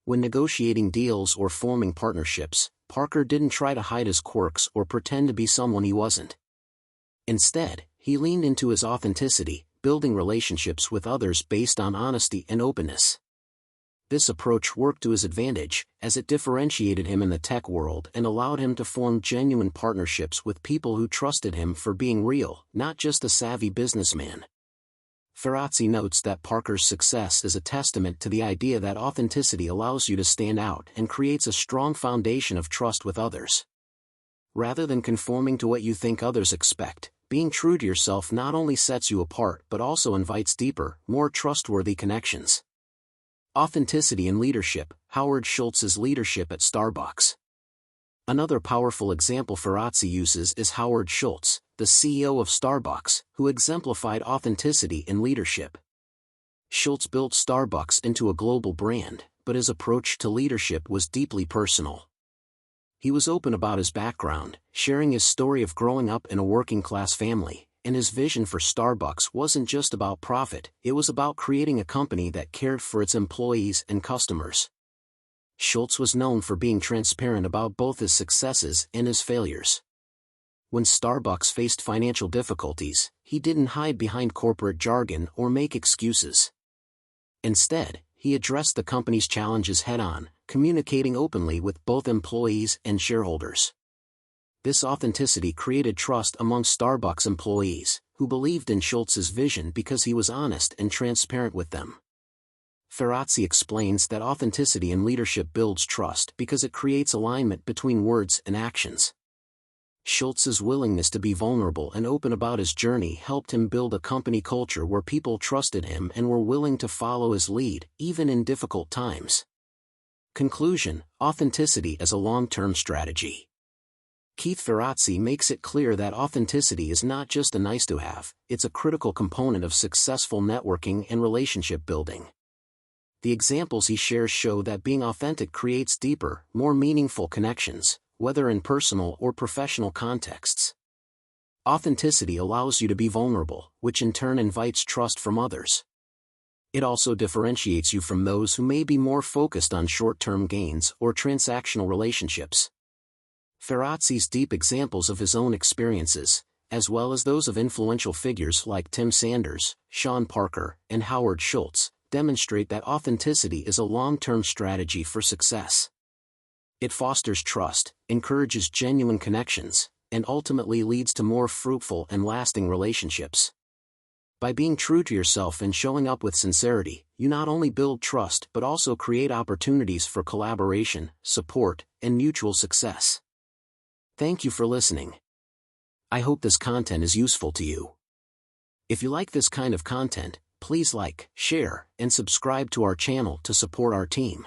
When negotiating deals or forming partnerships, Parker didn't try to hide his quirks or pretend to be someone he wasn't. Instead, he leaned into his authenticity, building relationships with others based on honesty and openness. This approach worked to his advantage, as it differentiated him in the tech world and allowed him to form genuine partnerships with people who trusted him for being real, not just a savvy businessman. Ferrazzi notes that Parker's success is a testament to the idea that authenticity allows you to stand out and creates a strong foundation of trust with others. Rather than conforming to what you think others expect, being true to yourself not only sets you apart but also invites deeper, more trustworthy connections. Authenticity in leadership, Howard Schultz's leadership at Starbucks. Another powerful example Ferrazzi uses is Howard Schultz, the CEO of Starbucks, who exemplified authenticity in leadership. Schultz built Starbucks into a global brand, but his approach to leadership was deeply personal. He was open about his background, sharing his story of growing up in a working-class family, and his vision for Starbucks wasn't just about profit, it was about creating a company that cared for its employees and customers. Schultz was known for being transparent about both his successes and his failures. When Starbucks faced financial difficulties, he didn't hide behind corporate jargon or make excuses. Instead, he addressed the company's challenges head-on, communicating openly with both employees and shareholders. This authenticity created trust among Starbucks employees, who believed in Schultz's vision because he was honest and transparent with them. Ferrazzi explains that authenticity in leadership builds trust because it creates alignment between words and actions. Schultz's willingness to be vulnerable and open about his journey helped him build a company culture where people trusted him and were willing to follow his lead, even in difficult times. Conclusion: authenticity as a long-term strategy. Keith Ferrazzi makes it clear that authenticity is not just a nice-to-have, it's a critical component of successful networking and relationship building. The examples he shares show that being authentic creates deeper, more meaningful connections, whether in personal or professional contexts. Authenticity allows you to be vulnerable, which in turn invites trust from others. It also differentiates you from those who may be more focused on short-term gains or transactional relationships. Ferrazzi's deep examples of his own experiences, as well as those of influential figures like Tim Sanders, Sean Parker, and Howard Schultz, demonstrate that authenticity is a long-term strategy for success. It fosters trust, encourages genuine connections, and ultimately leads to more fruitful and lasting relationships. By being true to yourself and showing up with sincerity, you not only build trust but also create opportunities for collaboration, support, and mutual success. Thank you for listening. I hope this content is useful to you. If you like this kind of content, please like, share, and subscribe to our channel to support our team.